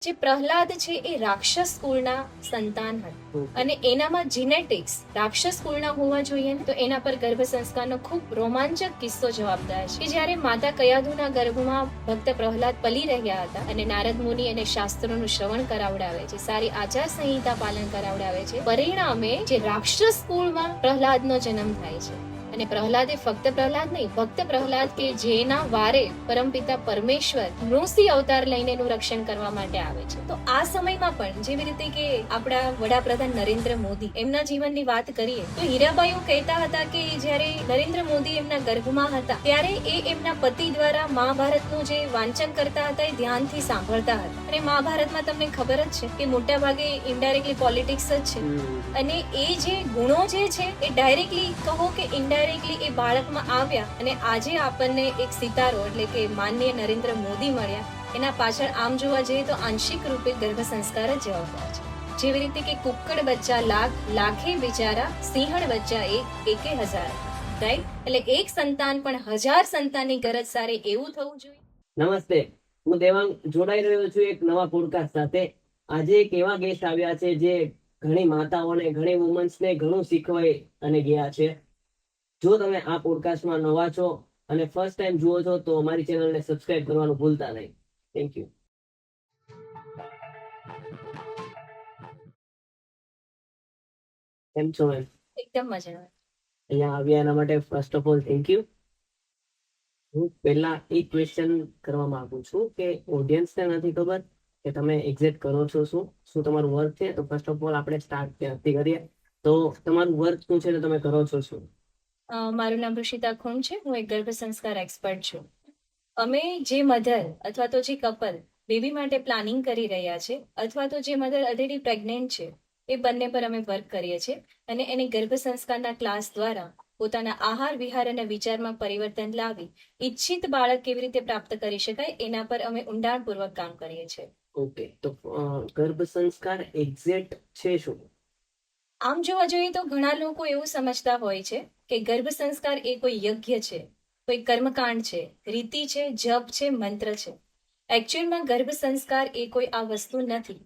જે પ્રહલાદ છે એ રાક્ષસ કુળના સંતાન હતા અને એનામાં જીનેટિક્સ રાક્ષસ કુળના હોવા જોઈએ તો એના પર ગર્ભ સંસ્કારનો ખૂબ રોમાંચક કિસ્સો જવાબદાર છે કે જ્યારે માતા કયાધુના ગર્ભમાં ભક્ત પ્રહલાદ પલી રહ્યા હતા અને નારદ મુનિ એને શાસ્ત્રોનું શ્રવણ કરાવડાવે છે, સારી આચાર સંહિતા પાલન કરાવડાવે છે, પરિણામે જે રાક્ષસ કુળમાં પ્રહલાદનો જન્મ થાય છે. અને પ્રહલાદ એ ફક્ત પ્રહલાદ નહીં, ભક્ત પ્રહલાદ કે જેના વારે પરમપિતા પરમેશ્વર નૃસિંહ અવતાર લઈને એનું રક્ષણ કરવા માટે આવે છે. તો આ સમયમાં પણ જેવી રીતે કે આપણા વડાપ્રધાન નરેન્દ્ર મોદી એમના જીવનની વાત કરીએ તો હીરાબાઈઓ કહેતા હતા કે જ્યારે નરેન્દ્ર મોદી એમના ગર્ભમાં હતા ત્યારે એ એમના પતિ દ્વારા મહાભારતનું જે વાંચન કરતા હતા એ ધ્યાનથી સાંભળતા હતા. અને મહાભારતમાં તમને ખબર જ છે કે મોટા ભાગે ઇનડાયરેક્ટલી પોલિટિક્સ જ છે અને એ જે ગુણો જે છે એ ડાયરેક્ટલી કહો કે ઇનડાયરેક્ટલી એ બાળકમાં આવ્યા અને આજે આપણને એક સિતારો એટલે કે માનનીય નરેન્દ્ર મોદી મળ્યા. એના પાછળ આમ જોવા જઈએ તો આંશિક રૂપે ગર્ભ સંસ્કાર જ જવાબદાર છે. જેવી રીતે કે કુક્કડ બચ્ચા લાખ, લાખે બિચારા, સિંહણ બચ્ચા એક, એકે હજાર. રાઈટ? એટલે એક સંતાન પણ 1000 સંતાનની ગરજ સારે એવું થવું જોઈએ. નમસ્તે, હું દેવાંગ જોડાઈ રહ્યો છું એક નવા પોડકાસ્ટ સાથે. આજે એક એવા ગેસ્ટ આવ્યા છે જે ઘણી માતાઓને, ઘણી વુમન્સને ઘણું શીખવાય અને ગયા છે. જો તમે આ પોડકાસ્ટમાં નવા છો અને ફર્સ્ટ ટાઈમ જુઓ છો તો અમારી ચેનલને સબસ્ક્રાઇબ કરવાનું ભૂલતા નહીં. Thank you. કેમ છો મેમ? એકદમ મજામાં. અહીંયા આવ્યા એના માટે first of all thank you. હું પહેલા એક ક્વેશ્ચન કરવા માંગુ છું કે ઓડિયન્સને નથી ખબર કે તમે એક્ઝેક્ટ કરો છો શું તમારું વર્ક છે. તો ફર્સ્ટ ઓફ ઓલ આપણે સ્ટાર્ટ ત્યાંથી કરીએ. તો તમારું વર્ક શું છે ને તમે કરો છો શું? મારું નામ ઋષિતા ખૂણ છે. હું એક ગર્ભ સંસ્કાર એક્સપર્ટ છું. અમે જે મધર અથવા તો જે કપલ બેબી માટે પ્લાનિંગ કરી રહ્યા છે અથવા તો જે મધર ઓલરેડી પ્રેગ્નેન્ટ છે એ બંને પર અમે વર્ક કરીએ છીએ અને એને ગર્ભ સંસ્કારના ક્લાસ દ્વારા પોતાના આહાર વિહાર અને વિચારમાં પરિવર્તન લાવી ઈચ્છિત બાળક કેવી રીતે પ્રાપ્ત કરી શકાય એના પર અમે ઊંડાણપૂર્વક કામ કરીએ છીએ. ઓકે, તો ગર્ભ સંસ્કાર એક્ઝેક્ટ છે શું? આમ જોવા જોઈએ તો ઘણા લોકો એવું સમજતા હોય છે કે ગર્ભ સંસ્કાર એ કોઈ યજ્ઞ છે, કોઈ કર્મકાંડ છે, રીતિ છે, જપ છે, મંત્ર છે. એકચ્યુઅલમાં ગર્ભ સંસ્કાર એ કોઈ આ વસ્તુ નથી.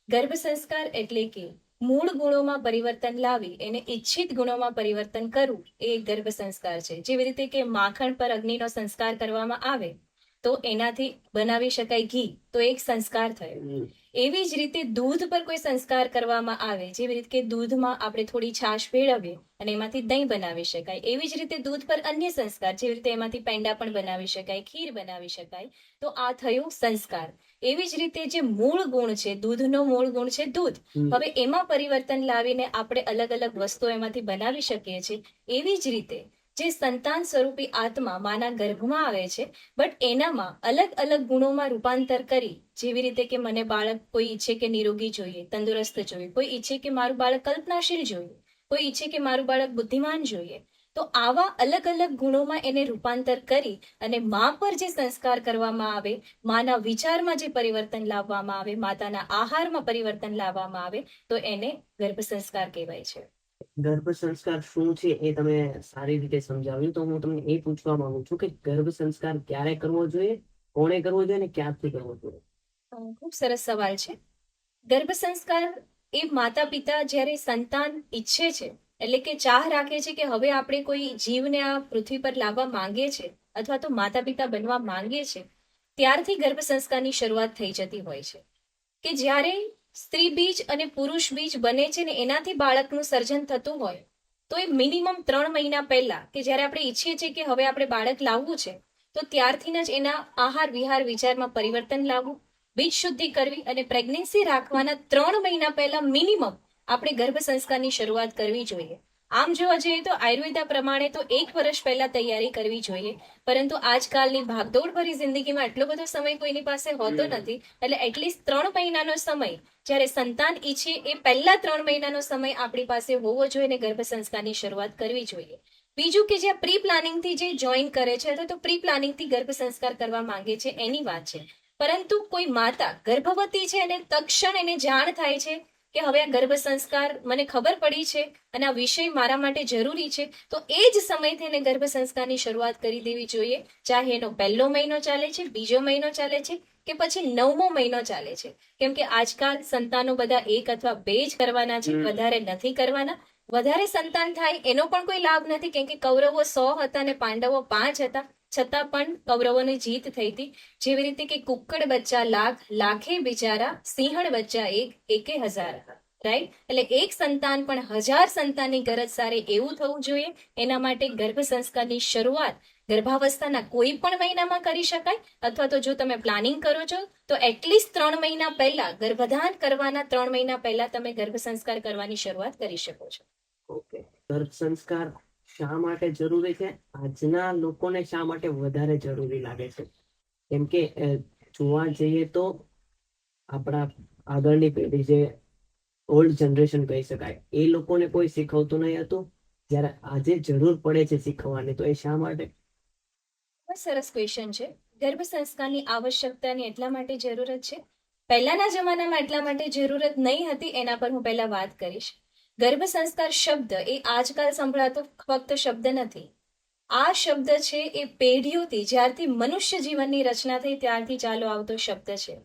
ગર્ભ સંસ્કાર એટલે કે મૂળ ગુણોમાં પરિવર્તન લાવી એને ઈચ્છિત ગુણોમાં પરિવર્તન કરવું એ ગર્ભ સંસ્કાર છે. જેવી રીતે કે માખણ પર અગ્નિનો સંસ્કાર કરવામાં આવે તો એનાથી બનાવી શકાય ઘી, તો એક સંસ્કાર થયો. એવી જ રીતે દૂધ પર કોઈ સંસ્કાર કરવામાં આવે, જેવી રીતે કે દૂધમાં આપણે થોડી છાશ ભેળવીએ અને એમાંથી દહીં બનાવી શકાય. એવી જ રીતે દૂધ પર અન્ય સંસ્કાર, જેવી રીતે એમાંથી પેંડા પણ બનાવી શકાય, ખીર બનાવી શકાય. તો આ થયું સંસ્કાર. એવી જ રીતે જે મૂળ ગુણ છે, દૂધનો મૂળ ગુણ છે દૂધ. હવે એમાં પરિવર્તન લાવીને આપણે અલગ અલગ વસ્તુઓ એમાંથી બનાવી શકીએ છીએ. એવી જ રીતે જે સંતાન સ્વરૂપી આત્મા માના ગર્ભમાં આવે છે બટ એનામાં અલગ અલગ ગુણોમાં રૂપાંતર કરી, જેવી રીતે કે મને બાળક કોઈ ઈચ્છે કે નિરોગી જોઈએ, તંદુરસ્ત જોઈએ, કોઈ ઈચ્છે કે મારું બાળક કલ્પનાશીલ જોઈએ, કોઈ ઈચ્છે કે મારું બાળક બુદ્ધિમાન જોઈએ. તો આવા અલગ અલગ ગુણોમાં એને રૂપાંતર કરી અને મા પર જે સંસ્કાર કરવામાં આવે, માના વિચારમાં જે પરિવર્તન લાવવામાં આવે, માતાના આહારમાં પરિવર્તન લાવવામાં આવે તો એને ગર્ભ સંસ્કાર કહેવાય છે. ગર્ભ સંસ્કાર શું છે એ તમે સારી રીતે સમજાવ્યું. તો હું તમને એ પૂછવા માંગુ છું કે ગર્ભ સંસ્કાર ક્યારે કરવો જોઈએ, કોણે કરવો જોઈએ અને ક્યારથી કરવો જોઈએ? ખૂબ સરસ સવાલ છે. ગર્ભ સંસ્કાર એ માતા પિતા જ્યારે સંતાન ઈચ્છે છે, એટલે કે ચાહ રાખે છે કે હવે આપણે કોઈ જીવને આ પૃથ્વી પર લાવવા માંગીએ છે અથવા તો માતા પિતા બનવા માંગીએ છે, ત્યારથી ગર્ભ સંસ્કારની શરૂઆત થઈ જતી હોય છે. કે જ્યારે સ્ત્રી બીજ અને પુરુષ બીજ બને છે ને એનાથી બાળકનું સર્જન થતું હોય તો એ મિનિમમ 3 મહિના પહેલા કે જ્યારે આપણે ઈચ્છીએ છીએ કે હવે આપણે બાળક લાવવું છે તો ત્યારથી જ એના આહાર વિહાર વિચારમાં પરિવર્તન લાવવું, બીજ શુદ્ધિ કરવી અને પ્રેગ્નન્સી રાખવાના 3 મહિના પહેલા મિનિમમ આપણે ગર્ભ સંસ્કારની શરૂઆત કરવી જોઈએ. આમ જોવા જઈએ તો આયુર્વેદા પ્રમાણે તો 1 વર્ષ પહેલા તૈયારી કરવી જોઈએ, પરંતુ આજકાલની ભાગદોડ ભરી જિંદગીમાં એટલો બધો સમય કોઈની પાસે હોતો નથી, એટલે એટલીસ્ટ 3 મહિનાનો સમય જ્યારે સંતાન ઈચ્છે એ પહેલા 3 મહિનાનો સમય આપણી પાસે હોવો જોઈએ અને ગર્ભ સંસ્કારની શરૂઆત કરવી જોઈએ. બીજું કે જે પ્રી પ્લાનિંગથી જે જોઈન કરે છે અથવા તો પ્રી પ્લાનિંગથી ગર્ભ સંસ્કાર કરવા માંગે છે એની વાત છે. પરંતુ કોઈ માતા ગર્ભવતી છે અને તત્ક્ષણ એને જાણ થાય છે કે હવે આ ગર્ભ સંસ્કાર મને ખબર પડી છે અને આ વિષય મારા માટે જરૂરી છે, તો એ જ સમયથી એને ગર્ભ સંસ્કારની શરૂઆત કરી દેવી જોઈએ. ચાહે એનો પહેલો મહિનો ચાલે છે, બીજો મહિનો ચાલે છે કે પછી 9મો મહિનો ચાલે છે. કેમ કે આજકાલ સંતાનો બધા 1 અથવા 2 જ કરવાના છે, વધારે નથી કરવાના. વધારે સંતાન થાય એનો પણ કોઈ લાભ નથી, કેમ કે કૌરવો 100 હતા અને પાંડવો 5 હતા, છતાં પણ કૌરવોની જીત થઈ હતી. જેવી રીતે કે કુક્કડ બચ્ચા લાખ, લાખે બિચારા, સિંહણ બચ્ચા એકે હજાર. રાઈટ? એટલે એક સંતાન પણ 1000 સંતાનની ગરજ સારે એવું થવું જોઈએ. એના માટે ગર્ભ સંસ્કારની શરૂઆત ગર્ભાવસ્થાના કોઈ પણ મહિનામાં કરી શકાય, અથવા તો જો તમે પ્લાનિંગ કરો છો તો એટલીસ્ટ 3 મહિના પહેલા, ગર્ભધાન કરવાના 3 મહિના પહેલા તમે ગર્ભ સંસ્કાર કરવાની શરૂઆત કરી શકો છો. ઓકે, ગર્ભ સંસ્કાર શા માટે જરૂરી છે? આજના લોકોને શા માટે વધારે જરૂરી લાગે છે? કેમ કે જોવા જઈએ તો આપણા આગળની પેઢી, જે ઓલ્ડ જનરેશન કહી શકાય, એ લોકોને કોઈ શીખવતું નહીં હતું, જ્યારે આજે જરૂર પડે છે શીખવવાની. તો એ શા માટે? બહુ સરસ ક્વેશ્ચન છે. ગર્ભ સંસ્કારની આવશ્યકતાની એટલા માટે જરૂરત છે. પહેલાના જમાનામાં એટલા માટે જરૂરત નહીં હતી, એના પર હું પહેલા વાત કરીશ. ગર્ભ સંસ્કાર શબ્દ એ આજકાલ સંભળાતો ફક્ત શબ્દ નથી. આ શબ્દ છે એ પેઢીઓથી, જ્યારથી મનુષ્ય જીવનની રચના થઈ ત્યારથી ચાલુ આવતો શબ્દ છે.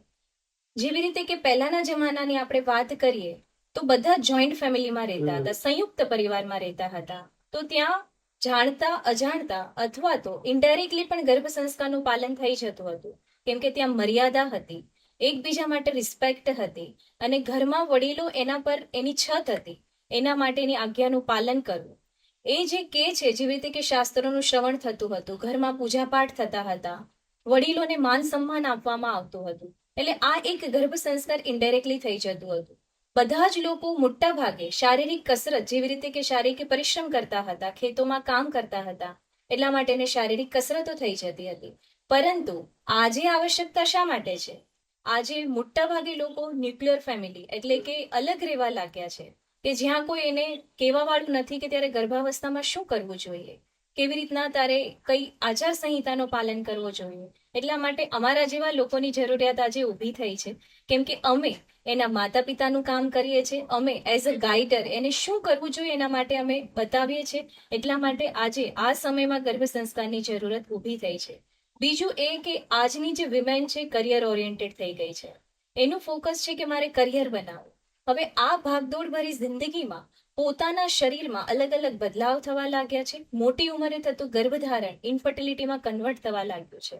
જેવી રીતે કે પહેલાના જમાનાની આપણે વાત કરીએ તો બધા જોઈન્ટ ફેમિલીમાં રહેતા હતા, સંયુક્ત પરિવારમાં રહેતા હતા. તો ત્યાં જાણતા અજાણતા અથવા તો ઇનડાયરેક્ટલી પણ ગર્ભ સંસ્કારનું પાલન થઈ જતું હતું, કેમ કે ત્યાં મર્યાદા હતી, એકબીજા માટે રિસ્પેક્ટ હતી, અને ઘરમાં વડીલો એના પર એની છત હતી, એના માટેની આજ્ઞાનું પાલન કરવું. એ જે કે છે, જેવી રીતે કે શાસ્ત્રોનું શ્રવણ થતું હતું, ઘરમાં પૂજાપાઠ થતા હતા, વડીલોને માન સન્માન આપવામાં આવતું હતું. એટલે આ એક ગર્ભ સંસ્કાર ઇનડાયરેક્ટલી થઈ જતું હતું. બધા જ લોકો મોટા ભાગે શારીરિક કસરત, જેવી રીતે કે શારીરિક પરિશ્રમ કરતા હતા, ખેતોમાં કામ કરતા હતા, એટલા માટે એને શારીરિક કસરતો થઈ જતી હતી. પરંતુ આજે આવશ્યકતા શા માટે છે? આજે મોટા ભાગે લોકો ન્યુક્લિયર ફેમિલી એટલે કે અલગ રહેવા લાગ્યા છે, કે જ્યાં કોઈ એને કહેવા વાળું નથી કે ત્યારે ગર્ભાવસ્થામાં શું કરવું જોઈએ, કેવી રીતના તારે કઈ આચાર સંહિતાનું પાલન કરવું જોઈએ. એટલા માટે અમારા જેવા લોકોની જરૂરિયાત આજે ઊભી થઈ છે, કેમ કે અમે એના માતા પિતાનું કામ કરીએ છીએ, અમે એઝ અ ગાઈડર એને શું કરવું જોઈએ એના માટે અમે બતાવીએ છીએ. એટલા માટે આજે આ સમયમાં ગર્ભ સંસ્કારની જરૂરત ઊભી થઈ છે. બીજું એ કે આજની જે વિમેન છે કરિયર ઓરિએન્ટેડ થઈ ગઈ છે. એનું ફોકસ છે કે મારે કરિયર બનાવવું. હવે આ ભાગદોડ ભરી જિંદગીમાં પોતાના શરીરમાં અલગ અલગ બદલાવ થવા લાગ્યા છે. મોટી ઉંમરે થતું ગર્ભધારણ ઇન્ફર્ટિલિટીમાં કન્વર્ટ થવા લાગ્યું છે.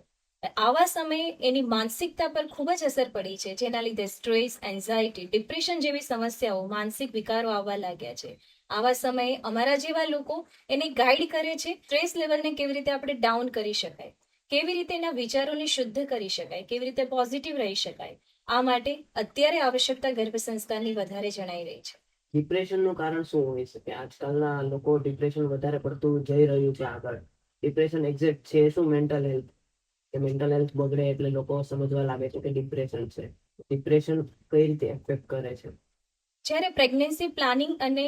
આવા સમયે એની માનસિકતા પર ખૂબ જ અસર પડી છે, જેના લીધે સ્ટ્રેસ, એન્ઝાયટી, ડિપ્રેશન જેવી સમસ્યાઓ, માનસિક વિકારો આવવા લાગ્યા છે. આવા સમયે અમારા જેવા લોકો એને ગાઈડ કરે છે, સ્ટ્રેસ લેવલને કેવી રીતે આપણે ડાઉન કરી શકાય, કેવી રીતે એના વિચારોને શુદ્ધ કરી શકાય, કેવી રીતે પોઝિટિવ રહી શકાય. આ માટે અત્યારે આવશ્યકતા ગર્ભ સંસ્કારની વધારે જણાઈ રહી છે. ડિપ્રેશનનું કારણ શું હોઈ શકે? આજકાલના લોકો ડિપ્રેશન વધારે પડતું જઈ રહ્યું છે આગળ. ડિપ્રેશન એક્ઝેક્ટ છે શું? Mental health. કે મેન્ટલ હેલ્થ બગડે એટલે લોકો સમજવા લાગે છે કે ડિપ્રેશન છે. ડિપ્રેશન કઈ રીતે એફેક્ટ કરે છે? જ્યારે પ્રેગ્નન્સી પ્લાનિંગ અને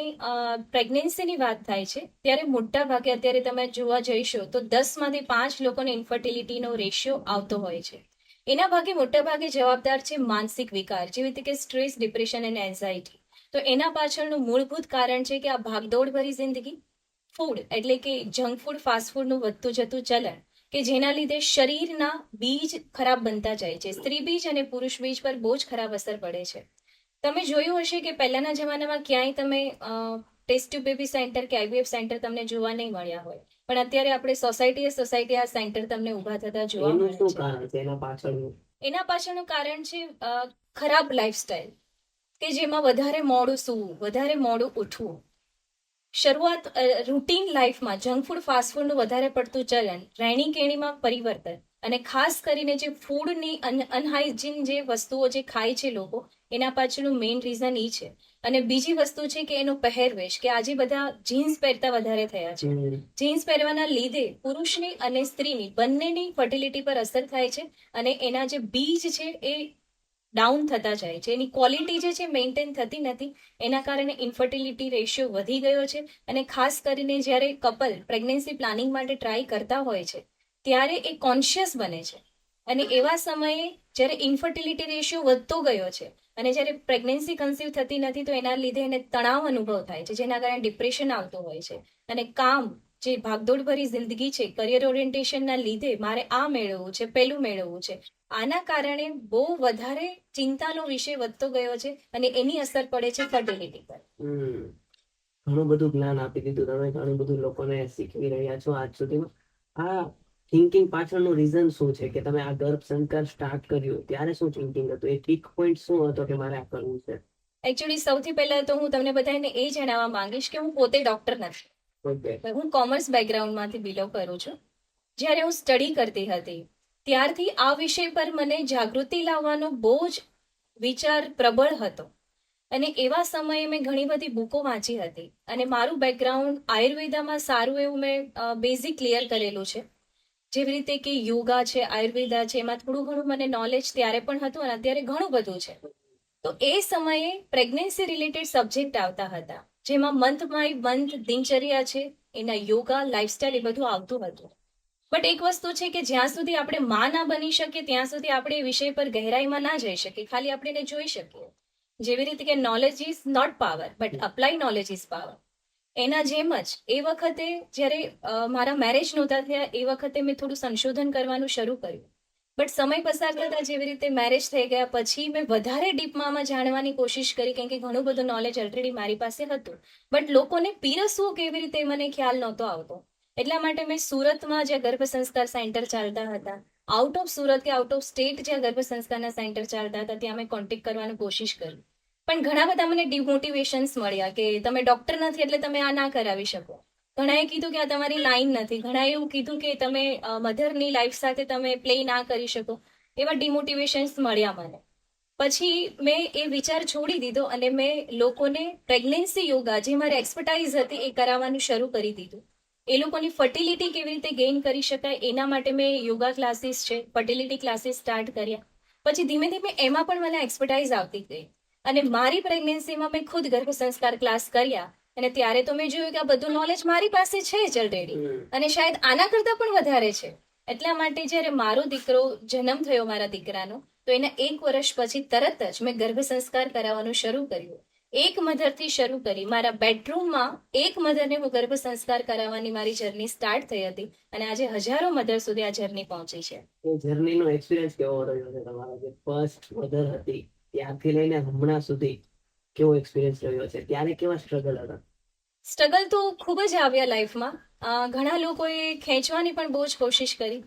પ્રેગ્નન્સીની વાત થાય છે, ત્યારે મોટા ભાગે અત્યારે તમે જોવા જઈશો તો 10માંથી 5 લોકોને ઇન્ફર્ટિલિટીનો રેશિયો આવતો હોય છે. એના ભાગે મોટા ભાગે જવાબદાર છે માનસિક વિકાર, જેવી રીતે કે સ્ટ્રેસ, ડિપ્રેશન અને એન્ઝાયટી. તો એના પાછળનું મૂળભૂત કારણ છે કે આ ભાગદોડ ભરી જિંદગી, ફૂડ એટલે કે જંક ફૂડ, ફાસ્ટ ફૂડનું વધતું જતું ચલણ, કે જેના લીધે શરીરના બીજ ખરાબ બનતા જાય છે. સ્ત્રી બીજ અને પુરુષ બીજ પર બહુ જ ખરાબ અસર પડે છે. તમે જોયું હશે કે પહેલાના જમાનામાં ક્યાંય તમે ટેસ્ટ ટ્યુબ બેબી સેન્ટર કે આઈવીએફ સેન્ટર તમને જોવા નહીં મળ્યા હોય, પણ અત્યારે આપણે સોસાયટી આ સેન્ટર તમને ઊભા થતા જોવા એનું મળે શું છે. કારણ છે એના પાછળનું? એના પાછળનું કારણ છે ખરાબ લાઈફસ્ટાઈલ, કે જેમાં વધારે મોડું સૂવું, વધારે મોડું ઉઠવું, શરૂઆત રૂટીન લાઈફમાં જંક ફૂડ, ફાસ્ટ ફૂડનું વધારે પડતું ચલણ, રહેણી કેણીમાં પરિવર્તન, અને ખાસ કરીને જે ફૂડની અનહાઇજીન જે વસ્તુઓ જે ખાય છે લોકો, એના પાછળનું મેઇન રીઝન એ છે. અને બીજી વસ્તુ છે કે એનો પહેરવેશ, કે આજે બધા જીન્સ પહેરતા વધારે થયા છે. જીન્સ પહેરવાના લીધે પુરુષની અને સ્ત્રીની બંનેની ફર્ટિલિટી પર અસર થાય છે, અને એના જે બીજ છે એ ડાઉન થતા જાય છે, એની ક્વોલિટી જે છે મેન્ટેન થતી નથી. એના કારણે ઇન્ફર્ટિલિટી રેશિયો વધી ગયો છે. અને ખાસ કરીને જ્યારે કપલ પ્રેગ્નન્સી પ્લાનિંગ માટે ટ્રાય કરતા હોય છે, ત્યારે એ કોન્શિયસ બને છે અને એવા સમયે જ્યારે ઇન્ફર્ટિલિટી રેશિયો વધતો ગયો છે અને જ્યારે પ્રેગ્નન્સી કન્સીવ થતી નથી તો એના લીધે એને તણાવ અનુભવ થાય છે, જેના કારણે ડિપ્રેશન આવતું હોય છે. અને કામ, જે ભાગદોડભરી જિંદગી છે, કરિયર ઓરિએન્ટેશનના લીધે મારે આ મેળવવું છે, પેલું મેળવવું છે, આના કારણે બહુ વધારે ચિંતાનો વિષય વધતો ગયો છે અને એની અસર પડે છે ફર્ટિલિટી પર. ઘણું બધું જ્ઞાન આપી દીધું તમે, ઘણું બધું લોકોને શીખવી રહ્યા છો આજ સુધીમાં. આ થિંકિંગ પાછળનું રીઝન શું છે કે તમે આ ગર્ભ સંસ્કાર સ્ટાર્ટ કર્યું ત્યારે શું થિંકિંગ હતું? એ કિક પોઈન્ટ શું હતો કે મારે આ કરવું છે? એકચ્યુઅલી સૌથી પહેલા તો હું તમને બધાને એ જણાવવા માંગીશ કે હું પોતે ડોક્ટર નથી. ઓકે. હું કોમર્સ બેકગ્રાઉન્ડમાંથી બિલોંગ કરું છું. જ્યારે હું સ્ટડી કરતી હતી ત્યારથી આ વિષય પર મને જાગૃતિ લાવવાનો બહુ જ વિચાર પ્રબળ હતો. અને એવા સમયે મેં ઘણી બધી બુકો વાંચી હતી અને મારું બેકગ્રાઉન્ડ આયુર્વેદામાં સારું એવું મેં બેઝિક ક્લિયર કરેલું છે. જેવી રીતે કે યોગા છે, આયુર્વેદા છે, એમાં થોડું ઘણું મને નોલેજ ત્યારે પણ હતું અને અત્યારે ઘણું બધું છે. તો એ સમયે પ્રેગ્નન્સી રિલેટેડ સબ્જેક્ટ આવતા હતા, જેમાં મંથ બાય મંથ દિનચર્યા છે, એના યોગા, લાઇફસ્ટાઇલ એ બધું આવતું હતું. બટ એક વસ્તુ છે કે જ્યાં સુધી આપણે માં ના બની શકીએ ત્યાં સુધી આપણે એ વિષય પર ગહેરાઈમાં ના જઈ શકીએ, ખાલી આપણે એને જોઈ શકીએ. જેવી રીતે કે knowledge is not power but apply knowledge is power. એના જેમ જ એ વખતે જ્યારે મારા મેરેજ નહોતા થયા એ વખતે મેં થોડું સંશોધન કરવાનું શરૂ કર્યું. બટ સમય પસાર થતા જેવી રીતે મેરેજ થઈ ગયા પછી મેં વધારે ડીપમાં આમાં જાણવાની કોશિશ કરી, કેમ કે ઘણું બધું નોલેજ ઓલરેડી મારી પાસે હતું. બટ લોકોને પીરસવું કેવી રીતે મને ખ્યાલ નહોતો આવતો. એટલા માટે મેં સુરતમાં જ્યાં ગર્ભ સંસ્કાર સેન્ટર ચાલતા હતા, આઉટ ઓફ સુરત કે આઉટ ઓફ સ્ટેટ જ્યાં ગર્ભ સંસ્કારના સેન્ટર ચાલતા હતા ત્યાં મેં કોન્ટેક્ટ કરવાની કોશિશ કરી. પણ ઘણા બધા મને ડિમોટિવેશન્સ મળ્યા કે તમે ડોક્ટર નથી એટલે તમે આ ના કરાવી શકો. ઘણાએ કીધું કે આ તમારી લાઈન નથી, ઘણાએ એવું કીધું કે તમે મધરની લાઈફ સાથે તમે પ્લે ના કરી શકો. એવા ડિમોટિવેશન્સ મળ્યા મને. પછી મેં એ વિચાર છોડી દીધો અને મેં લોકોને પ્રેગ્નન્સી યોગા, જે મારી એક્સપર્ટાઇઝ હતી, એ કરાવવાનું શરૂ કરી દીધું. એ લોકોની ફર્ટિલિટી કેવી રીતે ગેઇન કરી શકાય એના માટે મેં યોગા ક્લાસીસ છે, ફર્ટિલિટી ક્લાસીસ સ્ટાર્ટ કર્યા. પછી ધીમે ધીમે એમાં પણ મને એક્સપર્ટાઇઝ આવતી ગઈ અને મારી પ્રેગ્નન્સીમાં મેં ખુદ ગર્ભ સંસ્કાર ક્લાસ કર્યા. અને ત્યારે તો મેં જોયું કે આ બધું નોલેજ મારી પાસે છે જ ઓલરેડી અને શાયદ આના કરતાં પણ વધારે છે. એટલા માટે જ્યારે મારો દીકરો જન્મ થયો મારા દીકરાનો, તો એના 1 વર્ષ પછી તરત જ મેં ગર્ભ સંસ્કાર કરાવવાનું શરૂ કર્યું. એક મધરથી શરૂ કરી મારા બેડરૂમમાં એક મધરને હું ગર્ભ સંસ્કાર કરાવવાની મારી જર્ની સ્ટાર્ટ થઈ હતી અને આજે હજારો મધર સુધી આ જર્ની પહોંચી છે. એ જર્નીનો એક્સપિરિયન્સ કેવો રહ્યો છે તમારો? જે ફર્સ્ટ મધર હતી ત્યારથી લઈને હમણાં સુધી કેવો એક્સપિરિયન્સ રહ્યો છે? ત્યારે કેવા સ્ટ્રગલ હતા? સ્ટ્રગલ તો ખૂબ જ આવ્યા લાઈફમાં. ઘણા લોકોએ ખેંચવાની પણ બહુ જ કોશિશ કરી,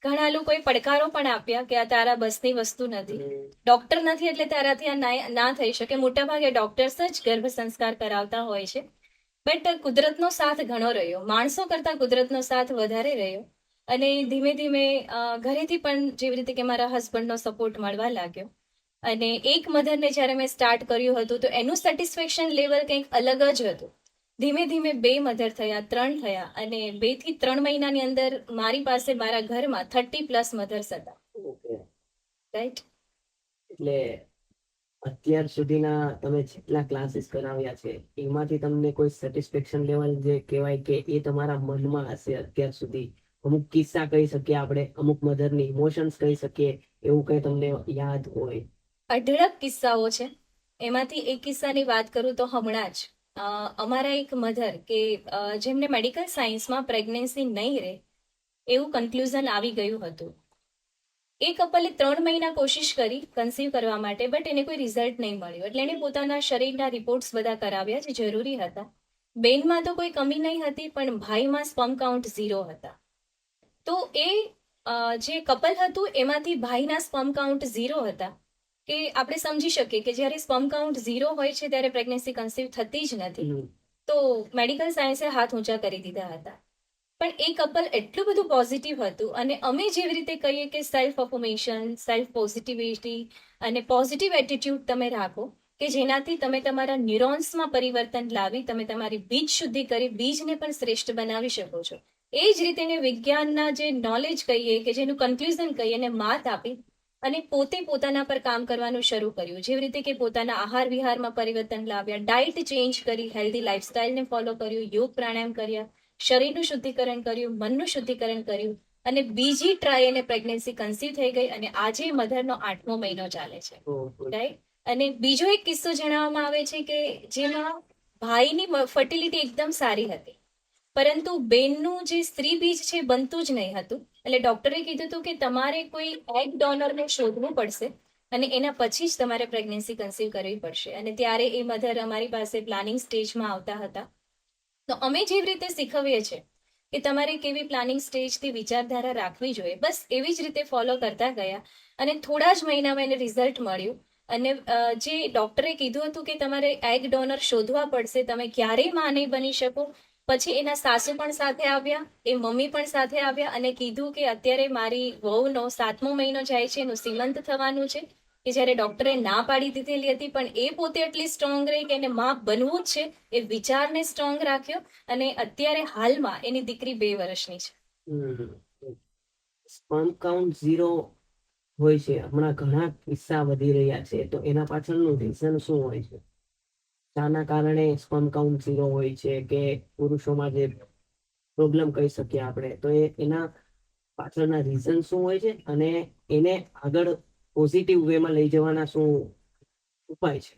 ઘણા લોકોએ પડકારો પણ આપ્યા કે આ તારા બસની વસ્તુ નથી, ડોક્ટર નથી એટલે તારાથી આ ના થઈ શકે. મોટાભાગે ડોક્ટર્સ જ ગર્ભ સંસ્કાર કરાવતા હોય છે. બટ કુદરતનો સાથ ઘણો રહ્યો, માણસો કરતાં કુદરતનો સાથ વધારે રહ્યો. અને ધીમે ધીમે ઘરેથી પણ જેવી રીતે કે મારા હસબન્ડનો સપોર્ટ મળવા લાગ્યો. અને એક મધરને જ્યારે મેં સ્ટાર્ટ કર્યું હતું તો એનું સેટિસ્ફેક્શન લેવલ કંઈક અલગ જ હતું. ધીમે ધીમે 2 મધર થયા, 3 થયા અને 2 થી 3 મહિનાની અંદર મારી પાસે મારા ઘરમાં 30+ મધર્સ હતા. રાઈટ. એટલે અત્યાર સુધીના તમે જેટલા ક્લાસીસ કરાવ્યા છે એમાંથી તમને કોઈ સેટિસ્ફેક્શન લેવલ જે કહેવાય કે એ તમારા મનમાં હશે અત્યાર સુધી? અમુક કિસ્સા કહી શકીએ આપણે, અમુક મધરની ઇમોશન્સ કહી શકીએ, એવું કંઈ તમને યાદ હોય? અઢળક કિસ્સાઓ છે. એમાંથી એક કિસ્સાની વાત કરું તો હમણાં જ અમારા એક મધર કે જેમને મેડિકલ સાયન્સમાં પ્રેગ્નન્સી નહીં રહે એવું કન્ક્લુઝન આવી ગયું હતું. એ કપલે 3 મહિના કોશિશ કરી કન્સીવ કરવા માટે, બટ એને કોઈ રિઝલ્ટ નહીં મળ્યું. એટલે એણે પોતાના શરીરના રિપોર્ટ્સ બધા કરાવ્યા જે જરૂરી હતા. બેનમાં તો કોઈ કમી નહીં હતી પણ ભાઈમાં સ્પર્મ કાઉન્ટ 0 હતા. તો એ જે કપલ હતું એમાંથી ભાઈના સ્પર્મ કાઉન્ટ 0 હતા. કે આપણે સમજી શકીએ કે જ્યારે સ્પર્મ કાઉન્ટ 0 હોય છે ત્યારે પ્રેગ્નન્સી કન્સીવ થતી જ નથી. તો મેડિકલ સાયન્સે હાથ ઊંચા કરી દીધા હતા. પણ એ કપલ એટલું બધું પોઝિટિવ હતું અને અમે જેવી રીતે કહીએ કે સેલ્ફ અફર્મેશન, સેલ્ફ પોઝિટિવિટી અને પોઝિટિવ એટીટ્યુડ તમે રાખો કે જેનાથી તમે તમારા ન્યુરોન્સમાં પરિવર્તન લાવી તમે તમારી બીજ શુદ્ધિ કરી બીજને પણ શ્રેષ્ઠ બનાવી શકો છો. એ જ રીતે વિજ્ઞાનના જે નોલેજ કહીએ કે જેનું કન્ક્લુઝન કહીએ એને માત આપી અને પોતે પોતાના પર કામ કરવાનું શરૂ કર્યું. જેવી રીતે કે પોતાના આહાર વિહારમાં પરિવર્તન લાવ્યા, ડાયટ ચેન્જ કરી, હેલ્ધી લાઇફસ્ટાઇલને ફોલો કર્યું, યોગ પ્રાણાયામ કર્યા, શરીરનું શુદ્ધિકરણ કર્યું, મનનું શુદ્ધિકરણ કર્યું અને બીજી ટ્રાય એને પ્રેગ્નન્સી કન્સીવ થઈ ગઈ અને આજે મધરનો 8મો મહિનો ચાલે છે, રાઈટ. અને બીજો એક કિસ્સો જણાવવામાં આવે છે કે જેમાં ભાઈની ફર્ટિલિટી એકદમ સારી હતી, પરંતુ બેનનું જે સ્ત્રી બીજ છે બનતું જ નહીં હતું. એટલે ડોક્ટરે કીધું હતું કે તમારે કોઈ એગ ડોનરને શોધવું પડશે અને એના પછી જ તમારે પ્રેગ્નન્સી કન્સીવ કરવી પડશે. અને ત્યારે એ મધર અમારી પાસે પ્લાનિંગ સ્ટેજમાં આવતા હતા. તો અમે જેવી રીતે શીખવીએ છીએ કે તમારે કેવી પ્લાનિંગ સ્ટેજથી વિચારધારા રાખવી જોઈએ, બસ એવી જ રીતે ફોલો કરતા ગયા અને થોડા જ મહિનામાં એને રિઝલ્ટ મળ્યું. અને જે ડોક્ટરે કીધું હતું કે તમારે એગ ડોનર શોધવા પડશે, તમે ક્યારેય માં નહીં બની શકો, પછી એના સાસુ પણ સાથે આવ્યા, એ મમ્મી પણ સાથે આવ્યા અને કીધું કે અત્યારે મારી વહુનો 7મો મહિનો જાય છે, એનું સીમંત થવાનું છે. કે જ્યારે ડોક્ટરે ના પાડી દીધેલી હતી પણ એ પોતે એટલી સ્ટ્રોંગ રહી કે એને માં બનવું જ છે, એ વિચારને સ્ટ્રોંગ રાખ્યો અને અત્યારે હાલમાં એની દીકરી 2 વર્ષની છે. સ્પર્મ કાઉન્ટ 0 હોય છે, હમણાં ઘણા કિસ્સા વધી રહ્યા છે, તો એના પાછળનું રીઝન શું હોય છે? શાના કારણે સ્પર્મ કાઉન્ટ 0 હોય છે, કે પુરુષોમાં જે પ્રોબ્લેમ કહી શકીએ આપણે, તો એના પાછળના રીઝન શું હોય છે અને એને આગળ પોઝિટિવ વેમાં લઈ જવાના શું ઉપાય છે?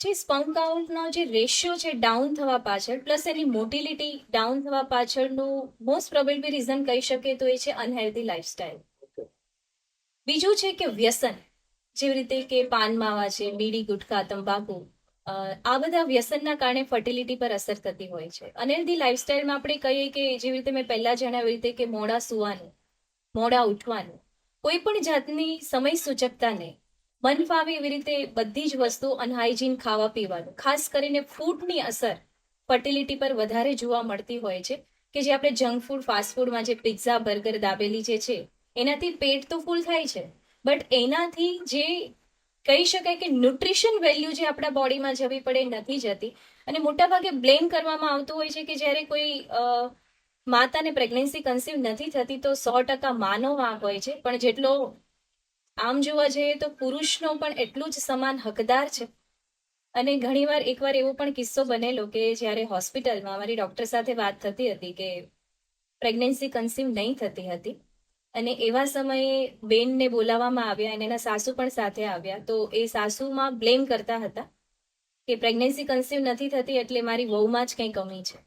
જે સ્પર્મ કાઉન્ટનો જે રેશિયો છે ડાઉન થવા પાછળ પ્લસ એની મોટિલિટી ડાઉન થવા પાછળનું મોસ્ટ પ્રોબેબલ રીઝન કહી શકીએ તો એ છે અનહેલ્ધી લાઈફસ્ટાઈલ. બીજું છે કે વ્યસન, જેવી રીતે કે પાન માવા છે, બીડી ગુટખા તંબાકુ, આ બધા વ્યસનના કારણે ફર્ટિલિટી પર અસર થતી હોય છે. અનહેલ્ધી લાઈફસ્ટાઈલમાં આપણે કહીએ કે જેવી રીતે મેં પહેલા જણાવ્યું રીતે કે મોડા સૂવાનું, મોડા ઉઠવાનું, કોઈ પણ જાતની સમય સૂચકતા નહીં, મન ફાવે એવી રીતે બધી જ વસ્તુ અનહાઇજીન ખાવા પીવાનું, ખાસ કરીને ફૂડની અસર ફર્ટિલિટી પર વધારે જોવા મળતી હોય છે. કે જે આપણે જંક ફૂડ, ફાસ્ટ ફૂડમાં જે પિઝા, બર્ગર, દાબેલી જે છે એનાથી પેટ તો ફૂલ થાય છે, બટ એનાથી જે કહી શકાય કે ન્યુટ્રિશન વેલ્યુ જે આપણા બોડીમાં જવી પડે નથી જતી. અને મોટાભાગે બ્લેમ કરવામાં આવતું હોય છે કે જ્યારે કોઈ માતાને પ્રેગ્નન્સી કન્સીવ નથી થતી તો 100% માનો વાંક હોય છે, પણ જેટલો આમ જોવા જઈએ તો પુરુષનો પણ એટલું જ સમાન હકદાર છે. અને ઘણીવાર એકવાર એવો પણ કિસ્સો બનેલો કે જ્યારે હોસ્પિટલમાં અમારી ડોક્ટર સાથે વાત થતી હતી કે પ્રેગ્નન્સી કન્સીવ નહીં થતી હતી અને એવા સમયે બેનને બોલાવવામાં આવ્યા અને એના સાસુ પણ સાથે આવ્યા. તો એ સાસુમાં બ્લેમ કરતા હતા કે પ્રેગ્નન્સી કન્સીવ નથી થતી એટલે મારી વહુમાં જ કંઈ કમી છે,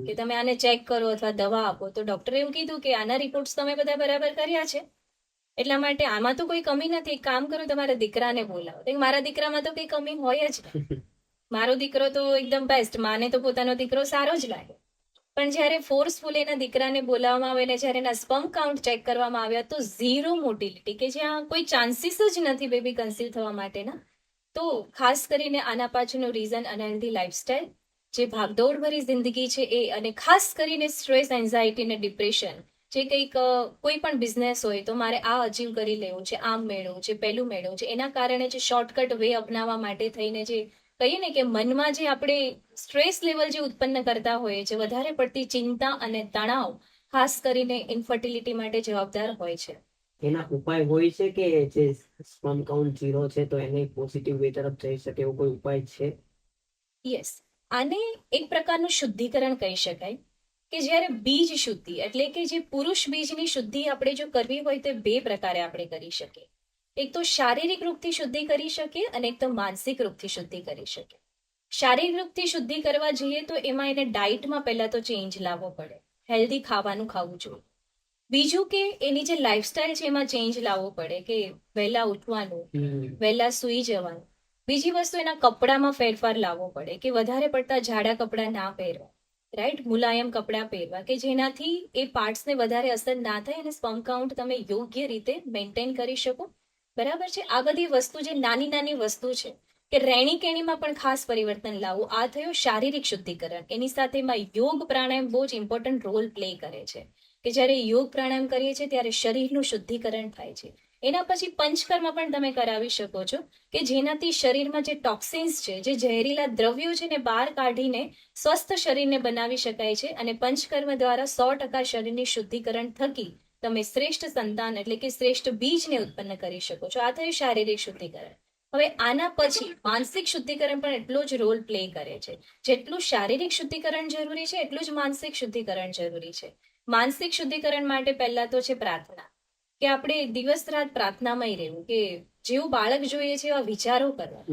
કે તમે આને ચેક કરો અથવા દવા આપો. તો ડોક્ટરે એવું કીધું કે આના રિપોર્ટ્સ તમે બધા બરાબર કર્યા છે, એટલા માટે આમાં તો કોઈ કમી નથી, એક કામ કરો તમારા દીકરાને બોલાવો. તો મારા દીકરામાં તો કંઈ કમી હોય જ નહીં, મારો દીકરો તો એકદમ બેસ્ટ, માને તો પોતાનો દીકરો સારો જ લાગે. પણ જ્યારે ફોર્સફુલ એના દીકરાને બોલાવવામાં આવે ને જ્યારે એના સ્પર્મ કાઉન્ટ ચેક કરવામાં આવ્યા તો 0 મોટિલિટી, કે જ્યાં કોઈ ચાન્સીસ જ નથી બેબી કન્સીવ થવા માટેના. તો ખાસ કરીને આના પાછળનું રીઝન અનહેલ્ધી લાઈફસ્ટાઈલ, જે ભાગદોડભરી જિંદગી છે એ, અને ખાસ કરીને સ્ટ્રેસ, એન્ઝાયટી અને ડિપ્રેશન. જે કંઈક કોઈ પણ બિઝનેસ હોય તો મારે આ અચીવ કરી લેવું છે, આમ મેળવવું છે, પેલું મેળવવું છે, એના કારણે જે શોર્ટકટ વે અપનાવવા માટે થઈને જે કહીએ ને કે મનમાં જે આપણે સ્ટ્રેસ લેવલ જે ઉત્પન્ન કરતા હોઈએ છે, વધારે પડતી ચિંતા અને તણાવ ખાસ કરીને ઇન્ફર્ટિલિટી માટે જવાબદાર હોય છે. એના ઉપાય હોય છે કે જે સ્પર્મ કાઉન્ટ 0 છે તો એને પોઝિટિવ વે તરફ જઈ શકે એવો કોઈ ઉપાય છે? યસ, આને એક પ્રકારનું શુદ્ધિકરણ કહી શકાય કે જ્યારે બીજ શુદ્ધિ એટલે કે જે પુરુષ બીજની શુદ્ધિ આપણે જો કરવી હોય તો 2 પ્રકારે આપણે કરી શકીએ. એક તો શારીરિક રૂપથી શુદ્ધિ કરી શકીએ અને એક તો માનસિક રૂપથી શુદ્ધિ કરી શકીએ. શારીરિક રૂપથી શુદ્ધિ કરવા જઈએ તો એમાં એને ડાયટમાં પહેલા તો ચેન્જ લાવવો પડે, હેલ્ધી ખાવાનું ખાવું જોઈએ. બીજું કે એની જે લાઈફસ્ટાઈલ છે એમાં ચેન્જ લાવવો પડે, કે વહેલા ઉઠવાનું, વહેલા સૂઈ જવાનું. બીજી વસ્તુ એના કપડામાં ફેરફાર લાવવો પડે, કે વધારે પડતા જાડા કપડાં ના પહેરવા, રાઈટ, મુલાયમ કપડાં પહેરવા, કે જેનાથી એ પાર્ટ્સને વધારે અસર ના થાય અને સ્પર્મ કાઉન્ટ તમે યોગ્ય રીતે મેન્ટેન કરી શકો. બરાબર છે. આ બધી વસ્તુ જે નાની નાની વસ્તુ છે કે રહેણી કેણીમાં પણ ખાસ પરિવર્તન લાવવું, આ થયું શારીરિક શુદ્ધિકરણ. એની સાથે યોગ પ્રાણાયામ બહુ જ ઇમ્પોર્ટન્ટ રોલ પ્લે કરે છે, કે જ્યારે યોગ પ્રાણાયામ કરીએ છીએ ત્યારે શરીરનું શુદ્ધિકરણ થાય છે. એના પછી પંચકર્મ પણ તમે કરાવી શકો છો, કે જેનાથી શરીરમાં જે ટોક્સિન્સ છે, જે ઝેરીલા દ્રવ્યો છે ને બહાર કાઢીને સ્વસ્થ શરીરને બનાવી શકાય છે. અને પંચકર્મ દ્વારા 100% શરીરની શુદ્ધિકરણ થકી તમે શ્રેષ્ઠ સંતાન એટલે કે શ્રેષ્ઠ બીજને ઉત્પન્ન કરી શકો છો. આ થયું શારીરિક શુદ્ધિકરણ. હવે આના પછી માનસિક શુદ્ધિકરણ પણ એટલો જ રોલ પ્લે કરે છે. જેટલું શારીરિક શુદ્ધિકરણ જરૂરી છે એટલું જ માનસિક શુદ્ધિકરણ જરૂરી છે. માનસિક શુદ્ધિકરણ માટે પહેલા તો છે પ્રાર્થના, કે આપણે દિવસ રાત પ્રાર્થનામાં રહેવું, કે જેવું બાળક જોઈએ છે એવા વિચારો કરવા.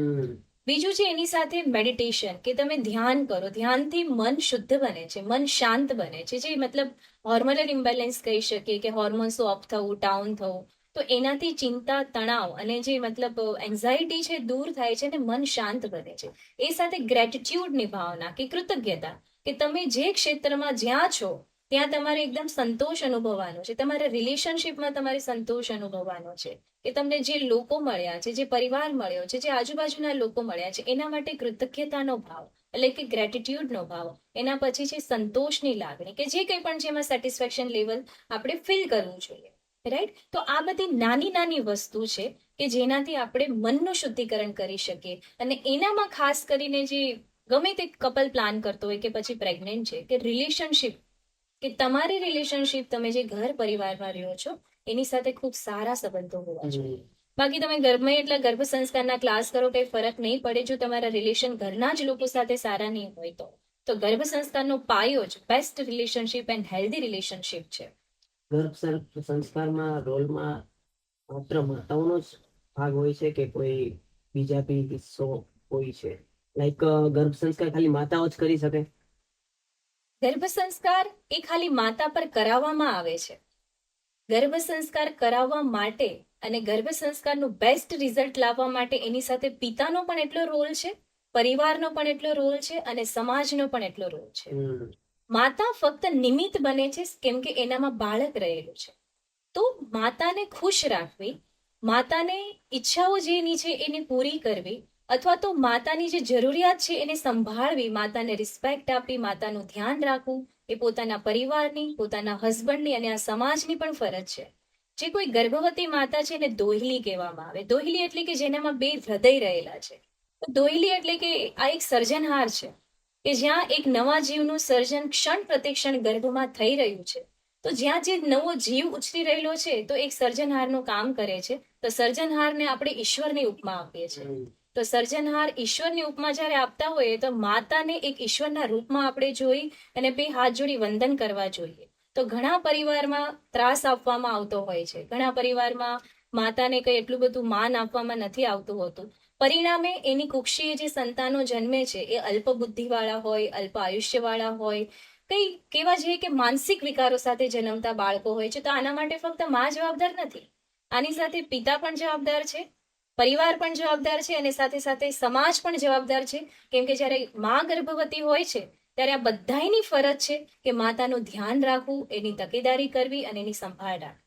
બીજું છે એની સાથે મેડિટેશન, કે તમે ધ્યાન કરો. ધ્યાનથી મન શુદ્ધ બને છે, મન શાંત બને છે, જે મતલબ હોર્મોનલ ઇમ્બેલેન્સ કહી શકીએ, કે હોર્મોન્સ ઓફ થવું, ડાઉન થવું, તો એનાથી ચિંતા, તણાવ અને જે મતલબ એન્ઝાઇટી છે દૂર થાય છે અને મન શાંત બને છે. એ સાથે ગ્રેટિટ્યુડની ભાવના, કે કૃતજ્ઞતા, કે તમે જે ક્ષેત્રમાં જ્યાં છો ત્યાં તમારે એકદમ સંતોષ અનુભવવાનો છે, તમારા રિલેશનશિપમાં તમારે સંતોષ અનુભવવાનો છે, કે તમને જે લોકો મળ્યા છે, જે પરિવાર મળ્યો છે, જે આજુબાજુના લોકો મળ્યા છે, એના માટે કૃતજ્ઞતાનો ભાવ, એટલે કે ગ્રેટિટ્યુડનો ભાવ. એના પછી છે સંતોષની લાગણી, કે જે કંઈ પણ છે એમાં સેટિસ્ફેક્શન લેવલ આપણે ફીલ કરવું જોઈએ. રાઈટ? તો આ બધી નાની નાની વસ્તુ છે કે જેનાથી આપણે મનનું શુદ્ધિકરણ કરી શકીએ. અને એનામાં ખાસ કરીને જે ગમે તે કપલ પ્લાન કરતો હોય કે પછી પ્રેગ્નેન્ટ છે, કે રિલેશનશિપ, કે તમારી રિલેશનશિપ, તમે જે ઘર પરિવારમાં રહ્યો છો એની સાથે ખૂબ સારા સંબંધો હોવા જોઈએ. બાકી તમે ગર્ભમાં એટલા ગર્ભ સંસ્કારના ક્લાસ કરો, કંઈ ફરક નહીં પડે જો તમારા રિલેશન ઘરના જ લોકો સાથે સારા નહીં હોય તો ગર્ભ સંસ્કારનો પાયો જ best relationship and healthy relationship છે. ગર્ભ સંસ્કારમાં રોલમાં માત્ર માતાઓનો જ ભાગ હોય છે કે કોઈ બીજા બી હિસ્સો હોય છે? લાઈક ગર્ભ સંસ્કાર ખાલી માતાઓ જ કરી શકે? ગર્ભ સંસ્કાર એ ખાલી માતા પર કરાવવામાં આવે છે. ગર્ભ સંસ્કાર કરાવવા માટે અને ગર્ભ સંસ્કારનું બેસ્ટ રિઝલ્ટ લાવવા માટે એની સાથે પિતાનો પણ એટલો રોલ છે, પરિવારનો પણ એટલો રોલ છે અને સમાજનો પણ એટલો રોલ છે. માતા ફક્ત નિમિત્ત બને છે, કેમ કે એનામાં બાળક રહેલું છે. તો માતાને ખુશ રાખવી, માતાને ઈચ્છાઓ જેની છે એને પૂરી કરવી, અથવા તો માતાની જે જરૂરિયાત છે એને સંભાળવી, માતાને રિસ્પેક્ટ આપી, માતાનું ધ્યાન રાખવું, એ પોતાના પરિવારની, પોતાના હસબન્ડની અને આ સમાજની પણ ફરજ છે. જે કોઈ ગર્ભવતી માતા છે એને દોહિલી કહેવામાં આવે. દોહિલી એટલે કે જેનામાં બે હૃદય રહેલા છે. દોહિલી એટલે કે આ એક સર્જનહાર છે, કે જ્યાં એક નવા જીવનું સર્જન ક્ષણ પ્રતિક્ષણ ગર્ભમાં થઈ રહ્યું છે. તો જ્યાં જે નવો જીવ ઉછરી રહેલો છે તો એક સર્જનહારનું કામ કરે છે. તો સર્જનહારને આપણે ઈશ્વરની ઉપમા આપીએ છીએ. તો સર્જનહાર ઈશ્વરની ઉપમા જ્યારે આપતા હોઈએ તો માતાને એક ઈશ્વરના રૂપમાં આપણે જોઈ અને બે હાથ જોડી વંદન કરવા જોઈએ. તો ઘણા પરિવારમાં ત્રાસ આપવામાં આવતો હોય છે, ઘણા પરિવારમાં માતાને કંઈ એટલું બધું માન આપવામાં નથી આવતું હોતું. પરિણામે એની કુક્ષીએ જે સંતાનો જન્મે છે એ અલ્પ બુદ્ધિવાળા હોય, અલ્પ આયુષ્યવાળા હોય, કંઈ કેવા જોઈએ કે માનસિક વિકારો સાથે જન્મતા બાળકો હોય છે. તો આના માટે ફક્ત મા જવાબદાર નથી, આની સાથે પિતા પણ જવાબદાર છે, પરિવાર પણ જવાબદાર છે અને સાથે સાથે સમાજ પણ જવાબદાર છે. કેમ કે જ્યારે મા ગર્ભવતી હોય છે ત્યારે આ બધાની ફરજ છે કે માતાનું ધ્યાન રાખવું, એની તકેદારી કરવી અને એની સંભાળ રાખવી.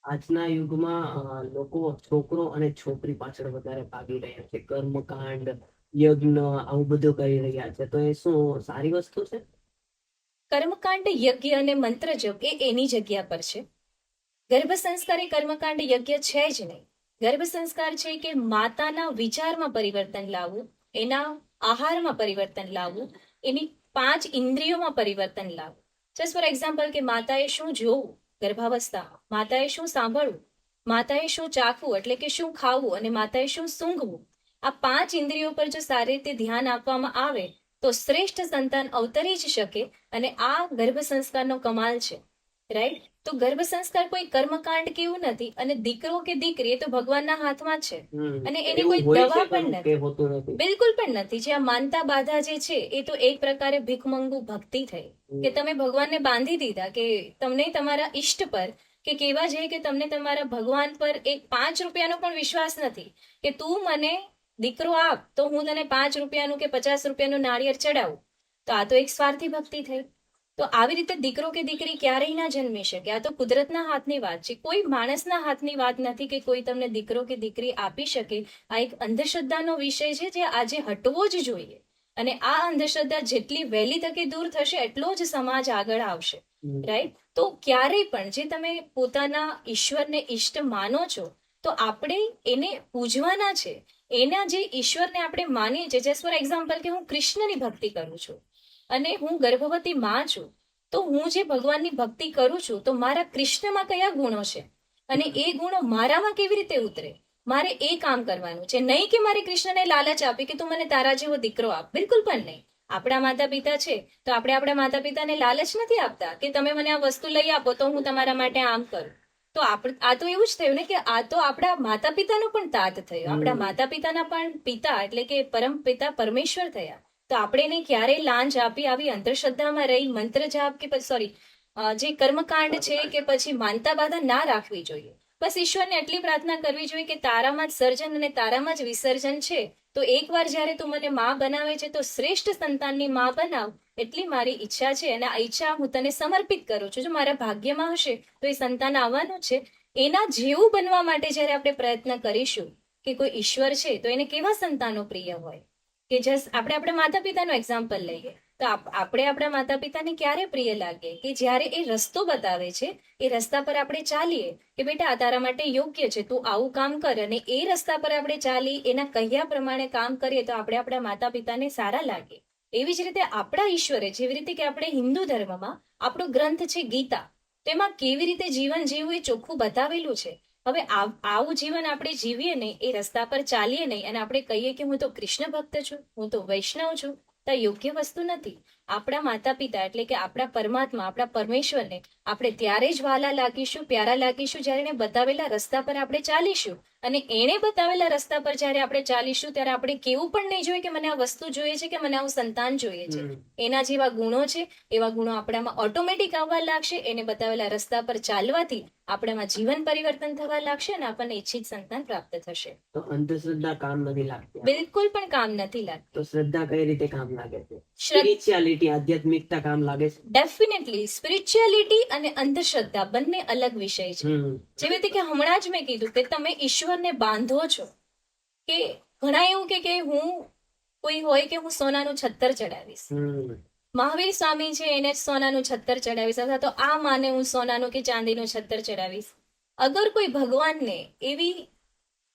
આજના યુગમાં લોકો છોકરો અને છોકરી પાછળ વધારે ભાગી રહ્યા છે, કર્મકાંડ, યજ્ઞ, આવું બધું કરી રહ્યા છે. તો એ શું સારી વસ્તુ છે? કર્મકાંડ, યજ્ઞ અને મંત્ર જપ એ એની જગ્યા પર છે. ગર્ભ સંસ્કાર એ કર્મકાંડ, યજ્ઞ છે જ નહીં. ગર્ભ સંસ્કાર છે કે માતાના વિચારમાં પરિવર્તન લાવવું, એના આહારમાં પરિવર્તન લાવવું, એની 5 ઇન્દ્રિયોમાં પરિવર્તન લાવવું. જસ્ટ ફોર એક્ઝામ્પલ, કે માતાએ શું જોવું ગર્ભાવસ્થામાં, માતાએ શું સાંભળવું, માતાએ શું ચાખવું એટલે કે શું ખાવું, અને માતાએ શું સૂંઘવું, આ 5 ઇન્દ્રિયો પર જો સારી રીતે ધ્યાન આપવામાં આવે તો શ્રેષ્ઠ સંતાન અવતરી જ શકે. અને આ ગર્ભ સંસ્કારનો કમાલ છે. રાઈટ? તો ગર્ભ સંસ્કાર કોઈ કર્મકાંડ કેવું નથી, અને દીકરો કે દીકરી એ તો ભગવાનના હાથમાં છે અને એની કોઈ દવા પણ નથી, બિલકુલ પણ નથી. જે આ માનતા બાધા જે છે એ તો એક પ્રકારે ભીખમંગુ ભક્તિ થઈ, કે તમે ભગવાનને બાંધી દીધા, કે તમને તમારા ઈષ્ટ પર, કે કેવા છે કે તમને તમારા ભગવાન પર એક 5 રૂપિયાનો પણ વિશ્વાસ નથી, કે તું મને દીકરો આપ તો હું તને 5 રૂપિયાનું કે 50 રૂપિયાનું નાળિયેર ચડાવું. તો આ તો એક સ્વાર્થી ભક્તિ થઈ. તો આવી રીતે દીકરો કે દીકરી ક્યારેય ના જન્મી શકે. આ તો કુદરતના હાથની વાત છે, કોઈ માણસના હાથની વાત નથી કે કોઈ તમને દીકરો કે દીકરી આપી શકે. આ એક અંધશ્રદ્ધાનો વિષય છે જે આજે હટવો જ જોઈએ. અને આ અંધશ્રદ્ધા જેટલી વહેલી તકે દૂર થશે એટલો જ સમાજ આગળ આવશે. રાઈટ? તો ક્યારેય પણ જે તમે પોતાના ઈશ્વરને ઈષ્ટ માનો છો તો આપણે એને પૂજવાના છે. એના જે ઈશ્વરને આપણે માનીએ છીએ, જસ્ટ ફોર એક્ઝામ્પલ, કે હું કૃષ્ણની ભક્તિ કરું છું અને હું ગર્ભવતી માં છું, તો હું જે ભગવાનની ભક્તિ કરું છું તો મારા કૃષ્ણમાં કયા ગુણો છે અને એ ગુણો મારામાં કેવી રીતે ઉતરે, મારે એ કામ કરવાનું છે. નહીં કે મારે કૃષ્ણને લાલચ આપી કે તું મને તારા જેવો દીકરો આપ, બિલકુલ પણ નહીં. આપણા માતા પિતા છે તો આપણે આપણા માતા પિતાને લાલચ નથી આપતા કે તમે મને આ વસ્તુ લઈ આપો તો હું તમારા માટે આમ કરું. તો આ તો એવું જ થયું ને કે આ તો આપણા માતા પિતાનો પણ તાત થયો. આપણા માતા પિતાના પણ પિતા એટલે કે પરમ પિતા પરમેશ્વર થયા. તો આપણે એને ક્યારેય લાંચ આપી આવી અંધશ્રદ્ધામાં રહી મંત્ર જાપ કે સોરી જે કર્મકાંડ છે કે પછી માનતા બાધા ના રાખવી જોઈએ. બસ ઈશ્વરને એટલી પ્રાર્થના કરવી જોઈએ કે તારામાં જ સર્જન અને તારામાં જ વિસર્જન છે. તો એકવાર જ્યારે તું મને માં બનાવે છે તો શ્રેષ્ઠ સંતાનની માં બનાવ એટલી મારી ઈચ્છા છે અને આ ઈચ્છા હું તને સમર્પિત કરું છું. જો મારા ભાગ્યમાં હશે તો એ સંતાન આવવાનું છે. એના જેવું બનવા માટે જ્યારે આપણે પ્રયત્ન કરીશું કે કોઈ ઈશ્વર છે તો એને કેવા સંતાનો પ્રિય હોય કે જસ્ટ આપણે આપણા માતા પિતાનો એક્ઝામ્પલ લઈએ તો આપણે આપણા માતા પિતાને ક્યારે પ્રિય લાગે કે જ્યારે એ રસ્તો બતાવે છે એ રસ્તા પર આપણે ચાલીએ કે બેટા આ તારા માટે યોગ્ય છે તું આવું કામ કર અને એ રસ્તા પર આપણે ચાલી એના કહ્યા પ્રમાણે કામ કરીએ તો આપણે આપણા માતા પિતાને સારા લાગે. એવી જ રીતે આપણા ઈશ્વરે જેવી રીતે કે આપણે હિન્દુ ધર્મમાં આપણો ગ્રંથ છે ગીતા તેમાં કેવી રીતે જીવન જીવવું એ ચોખ્ખું બતાવેલું છે. હવે આવું જીવન આપણે જીવીએ નહીં એ રસ્તા પર ચાલીએ નહીં અને આપણે કહીએ કે હું તો કૃષ્ણ ભક્ત છું હું તો વૈષ્ણવ છું તો યોગ્ય વસ્તુ નથી. આપણા માતા પિતા એટલે કે આપણા પરમાત્મા આપણા પરમેશ્વરને આપણે ત્યારે જ વાલા લાગીશું પ્યારા લાગીશું જ્યારે એને બતાવેલા રસ્તા પર આપણે ચાલીશું. અને એણે બતાવેલા રસ્તા પર જ્યારે આપણે ચાલીશું ત્યારે આપણે કેવું પણ નહીં જોઈએ કે મને આ વસ્તુ જોઈએ છે કે મને આવું સંતાન જોઈએ છે. એના જેવા ગુણો છે એવા ગુણો આપણામાં ઓટોમેટિક આવવા લાગશે. એને બતાવેલા રસ્તા પર ચાલવાથી આપણામાં જીવન પરિવર્તન થવા લાગશે અને આપણને ઈચ્છિત સંતાન પ્રાપ્ત થશે. તો અંધશ્રદ્ધા કામ નથી લાગતી. બિલકુલ પણ કામ નથી લાગતું. તો શ્રદ્ધા કઈ રીતે કામ લાગે છે? સ્પિરિચ્યુઆલિટી આધ્યાત્મિકતા કામ લાગે છે? ડેફિનેટલી સ્પિરિચ્યુઆલિટી અને અંધશ્રદ્ધા બંને અલગ વિષય છે. જેવી રીતે કે હમણાં જ મેં કીધું કે તમે ઈશ્વરને બાંધો છો કે ઘણા એવું કે હું કોઈ હોય કે હું સોનાનું છત્તર ચડાવીશ. મહાવીર સ્વામી છે એને સોનાનું છત્તર ચડાવીશ અથવા તો આ માને હું સોનાનું કે ચાંદીનું છત્તર ચડાવીશ. અગર કોઈ ભગવાનને એવી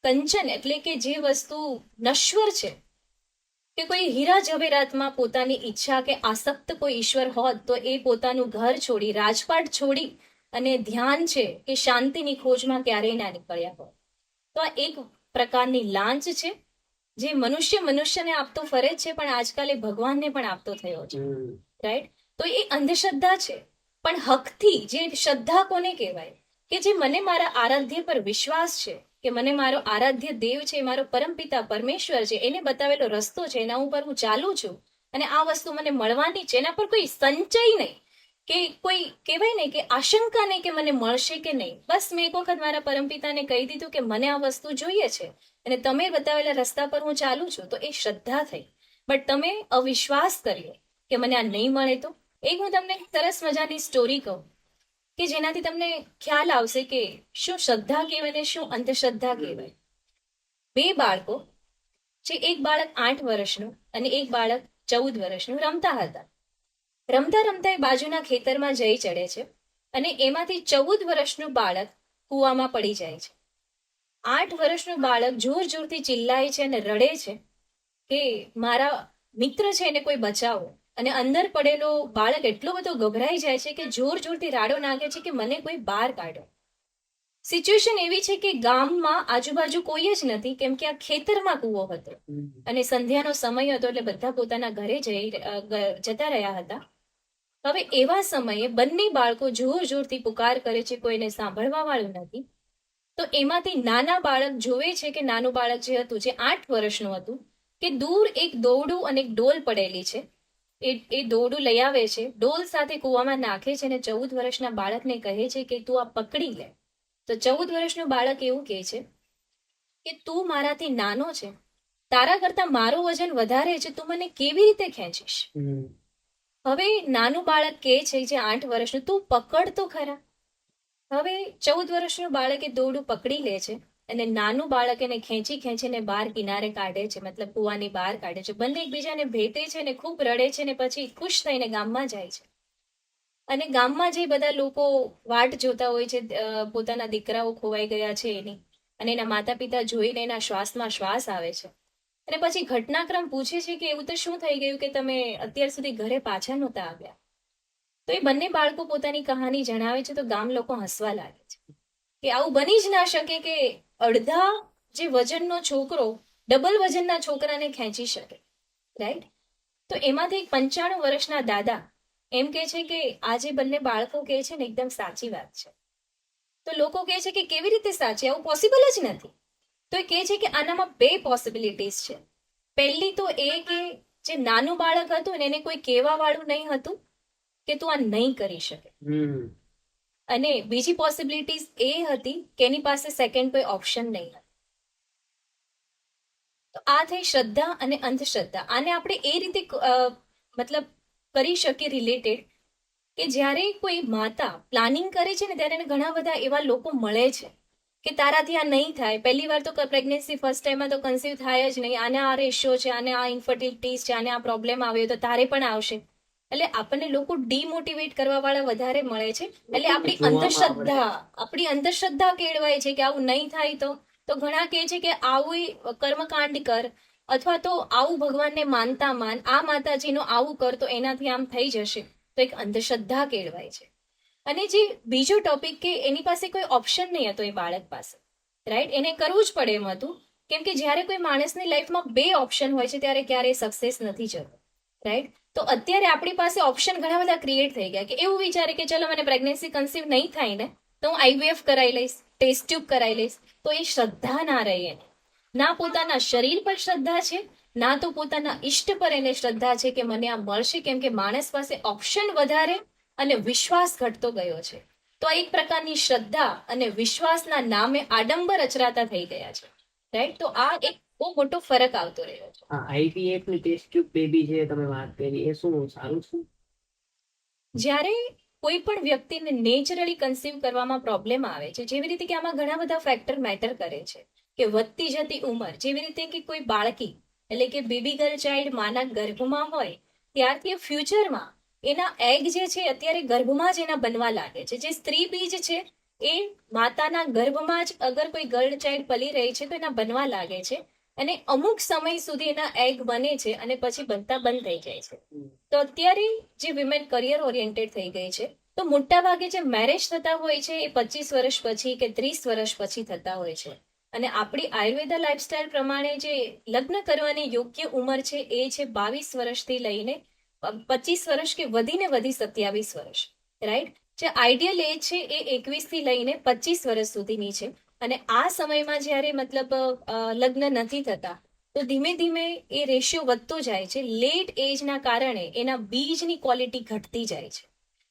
કંચન એટલે કે જે વસ્તુ નશ્વર છે કે કોઈ હીરા જવેરાતમાં પોતાની ઈચ્છા કે આસક્ત કોઈ ઈશ્વર હોત તો એ પોતાનું ઘર છોડી રાજપાટ છોડી અને ધ્યાન છે કે શાંતિની ખોજમાં ક્યારેય ના નીકળ્યા હોય. તો આ એક પ્રકારની લાંચ છે જે મનુષ્યને આપતો ફરે છે પણ આજકાલ એ ભગવાનને પણ આપતો થયો છે. રાઈટ? તો એ અંધશ્રદ્ધા છે. પણ હકથી જે શ્રદ્ધા કોને કહેવાય કે જે મને મારા આરાધ્ય પર વિશ્વાસ છે કે મને મારો આરાધ્ય દેવ છે મારો પરમપિતા પરમેશ્વર છે એને બતાવેલો રસ્તો છે એના ઉપર હું ચાલું છું અને આ વસ્તુ મને મળવાની છે. એના પર કોઈ સંચય નહીં કે કોઈ કહેવાય ને કે આશંકા નહીં કે મને મળશે કે નહીં. બસ મેં એક વખત મારા પરમપિતાને કહી દીધું કે મને આ વસ્તુ જોઈએ છે અને તમે બતાવેલા રસ્તા પર હું ચાલું છું તો એ શ્રદ્ધા થઈ. બટ તમે અવિશ્વાસ કર્યો કે મને આ નહીં મળે તો એક હું તમને સરસ મજાની સ્ટોરી કહું કે જેનાથી તમને ખ્યાલ આવશે કે શું શ્રદ્ધા કહેવાય ને શું અંધશ્રદ્ધા કહેવાય. બે બાળકો જે એક બાળક 8 વર્ષનું અને એક બાળક 14 વર્ષનું રમતા હતા. રમતા રમતા એ બાજુના ખેતરમાં જઈ ચડે છે અને એમાંથી 14 વર્ષનું બાળક કૂવામાં પડી જાય છે. 8 વર્ષનું બાળક જોર જોરથી ચિલ્લાય છે અને રડે છે કે મારા મિત્ર છે એને કોઈ બચાવો. અને અંદર પડેલો બાળક એટલો બધો ગભરાઈ જાય છે કે જોર જોરથી રાડો નાખે છે કે મને કોઈ બહાર કાઢો. સિચ્યુએશન એવી છે કે ગામમાં આજુબાજુ કોઈ જ નથી કેમ કે આ ખેતરમાં કૂવો હતો અને સંધ્યાનો સમય હતો એટલે બધા પોતાના ઘરે જતા રહ્યા હતા. હવે એવા સમયે બંને બાળકો જોર જોરથી પુકાર કરે છે કોઈને સાંભળવા વાળું નથી. તો એમાંથી નાના બાળક જોવે છે કે નાનું બાળક જે હતું જે 8 વર્ષનું હતું કે દૂર એક દોરડું અને એક ડોલ પડેલી છે. એ દોરડું લઈ આવે છે ડોલ સાથે કૂવામાં નાખે છે અને 14 વર્ષના બાળકને કહે છે કે તું આ પકડી લે. તો 14 વર્ષનું બાળક એવું કહે છે કે તું મારાથી નાનો છે તારા કરતા મારું વજન વધારે છે તું મને કેવી રીતે ખેંચીશ. હવે નાનું બાળક કહે છે જે 8 વર્ષનું તું પકડ તો ખરા. હવે 14 વર્ષનું બાળક એ દોરડું પકડી લે છે અને નાનું બાળક એને ખેંચીને બહાર કિનારે કાઢે છે મતલબ કૂવાની બહાર કાઢે છે. બંને એકબીજાને ભેટે છે ને ખૂબ રડે છે ને પછી ખુશ થઈને ગામમાં જાય છે. અને ગામમાં જે બધા લોકો વાટ જોતા હોય છે પોતાના દીકરાઓ ખોવાઈ ગયા છે એની અને એના માતા પિતા જોઈને એના શ્વાસમાં શ્વાસ આવે છે અને પછી ઘટનાક્રમ પૂછે છે કે એવું તો શું થઈ ગયું કે તમે અત્યાર સુધી ઘરે પાછા નહોતા આવ્યા. તો એ બંને બાળકો પોતાની કહાની જણાવે છે તો ગામ લોકો હસવા લાગે છે કે આવું બની જ ના શકે કે અડધા જે વજનનો છોકરો ડબલ વજનના છોકરાને ખેંચી શકે. રાઈટ? તો એમાંથી એક 95 વર્ષના દાદા એમ કે છે કે આ જે બંને બાળકો કહે છે ને એકદમ સાચી વાત છે. તો લોકો કહે છે કે કેવી રીતે સાચી, આવું પોસિબલ જ નથી. તો એ કહે છે કે આનામાં બે પોસિબિલિટીઝ છે. પહેલી તો એ કે જે નાનું બાળક હતું ને એને કોઈ કહેવા વાળું નહીં હતું કે તું આ નહીં કરી શકે. અને બીજી પોસિબિલિટીઝ એ હતી કે એની પાસે સેકન્ડ કોઈ ઓપ્શન નહીં હતું. તો આ થઈ શ્રદ્ધા અને અંધશ્રદ્ધા. આને આપણે એ રીતે મતલબ કરી શકીએ રિલેટેડ કે જ્યારે કોઈ માતા પ્લાનિંગ કરે છે ને ત્યારે એને ઘણા બધા એવા લોકો મળે છે કે તારાથી આ નહીં થાય. પહેલી વાર તો પ્રેગ્નન્સી ફર્સ્ટ ટાઈમમાં તો કન્સીવ થાય જ નહીં, આને આ રેશિયો છે, આને આ ઇન્ફર્ટિલિટીઝ છે, આને આ પ્રોબ્લેમ આવ્યો તો તારે પણ આવશે. એટલે આપણને લોકો ડીમોટિવેટ કરવા વાળા વધારે મળે છે. એટલે આપણી અંધશ્રદ્ધા કેળવાય છે કે આવું નહીં થાય તો ઘણા કહે છે કે આવું કર્મકાંડ કર, અથવા તો આવું ભગવાનને માનતા માન, આ માતાજીનું આવું કર તો એનાથી આમ થઈ જશે. તો એક અંધશ્રદ્ધા કેળવાય છે. અને જે બીજો ટોપિક કે એની પાસે કોઈ ઓપ્શન નહીં હતો એ બાળક પાસે, રાઈટ, એને કરવું જ પડે એમ હતું. કેમ કે જ્યારે કોઈ માણસની લાઈફમાં બે ઓપ્શન હોય છે ત્યારે ક્યારેય સક્સેસ નથી જતો, રાઈટ. તો અત્યારે આપણી પાસે ઓપ્શન ઘણા બધા ક્રિએટ થઈ ગયા કે એવું વિચારે કે ચલો મને પ્રેગ્નન્સી કન્સીવ નહીં થાય ને તો હું IVF કરાવી લઈશ, ટેસ્ટ ટ્યુબ કરાવી લઈશ. તો એ શ્રદ્ધા ના રહે એને. ના પોતાના શરીર પર શ્રદ્ધા છે, ના તો પોતાના ઈષ્ટ પર એને શ્રદ્ધા છે કે મને આ મળશે. કેમ કે માણસ પાસે ઓપ્શન વધારે અને વિશ્વાસ ઘટતો ગયો છે. તો આ એક પ્રકારની શ્રદ્ધા અને વિશ્વાસના નામે આડંબર અચરાતા થઈ ગયા છે, રાઈટ. તો આ એક બહુ મોટો ફરક આવતો રહ્યો છે. IVF ની ટેસ્ટ ટ્યુબ બેબી છે તમે વાત કરી, એ શું સારું છે? જ્યારે કોઈ પણ વ્યક્તિને નેચરલી કન્સીવ કરવામાં પ્રોબ્લેમ આવે છે, જેવી રીતે કે આમાં ઘણા બધા ફેક્ટર મેટર કરે છે કે વધતી જતી ઉંમર, જેવી રીતે કે કોઈ બાળકી એટલે કે બેબી ગર્લ ચાઇલ્ડ માના ગર્ભમાં હોય ત્યારથી ફ્યુચરમાં એના એગ જે છે અત્યારે ગર્ભમાં જ એના બનવા લાગે છે. જે સ્ત્રી બીજ છે એ માતાના ગર્ભમાં જ અગર કોઈ ગર્લ ચાઇલ્ડ પલી રહી છે તો એના બનવા લાગે છે અને અમુક સમય સુધી એના એગ બને છે અને પછી બનતા બંધ થઈ જાય છે. તો અત્યારે જે વિમેન કરિયર ઓરિએન્ટેડ થઈ ગઈ છે તો મોટા ભાગે જે મેરેજ થતા હોય છે એ 25 વર્ષ પછી કે 30 વર્ષ પછી થતા હોય છે. અને આપણી આયુર્વેદા લાઈફસ્ટાઈલ પ્રમાણે જે લગ્ન કરવાની યોગ્ય ઉંમર છે એ છે 22 વર્ષથી લઈને 25 વર્ષ કે વધીને વધી 27 વર્ષ, રાઈટ. જે આઈડિયલ એજ છે એ 21 થી લઈને 25 વર્ષ સુધીની છે. અને આ સમયમાં જ્યારે મતલબ લગ્ન નથી થતા તો ધીમે ધીમે એ રેશિયો વધતો જાય છે. લેટ એજના કારણે એના બીજની ક્વોલિટી ઘટતી જાય છે.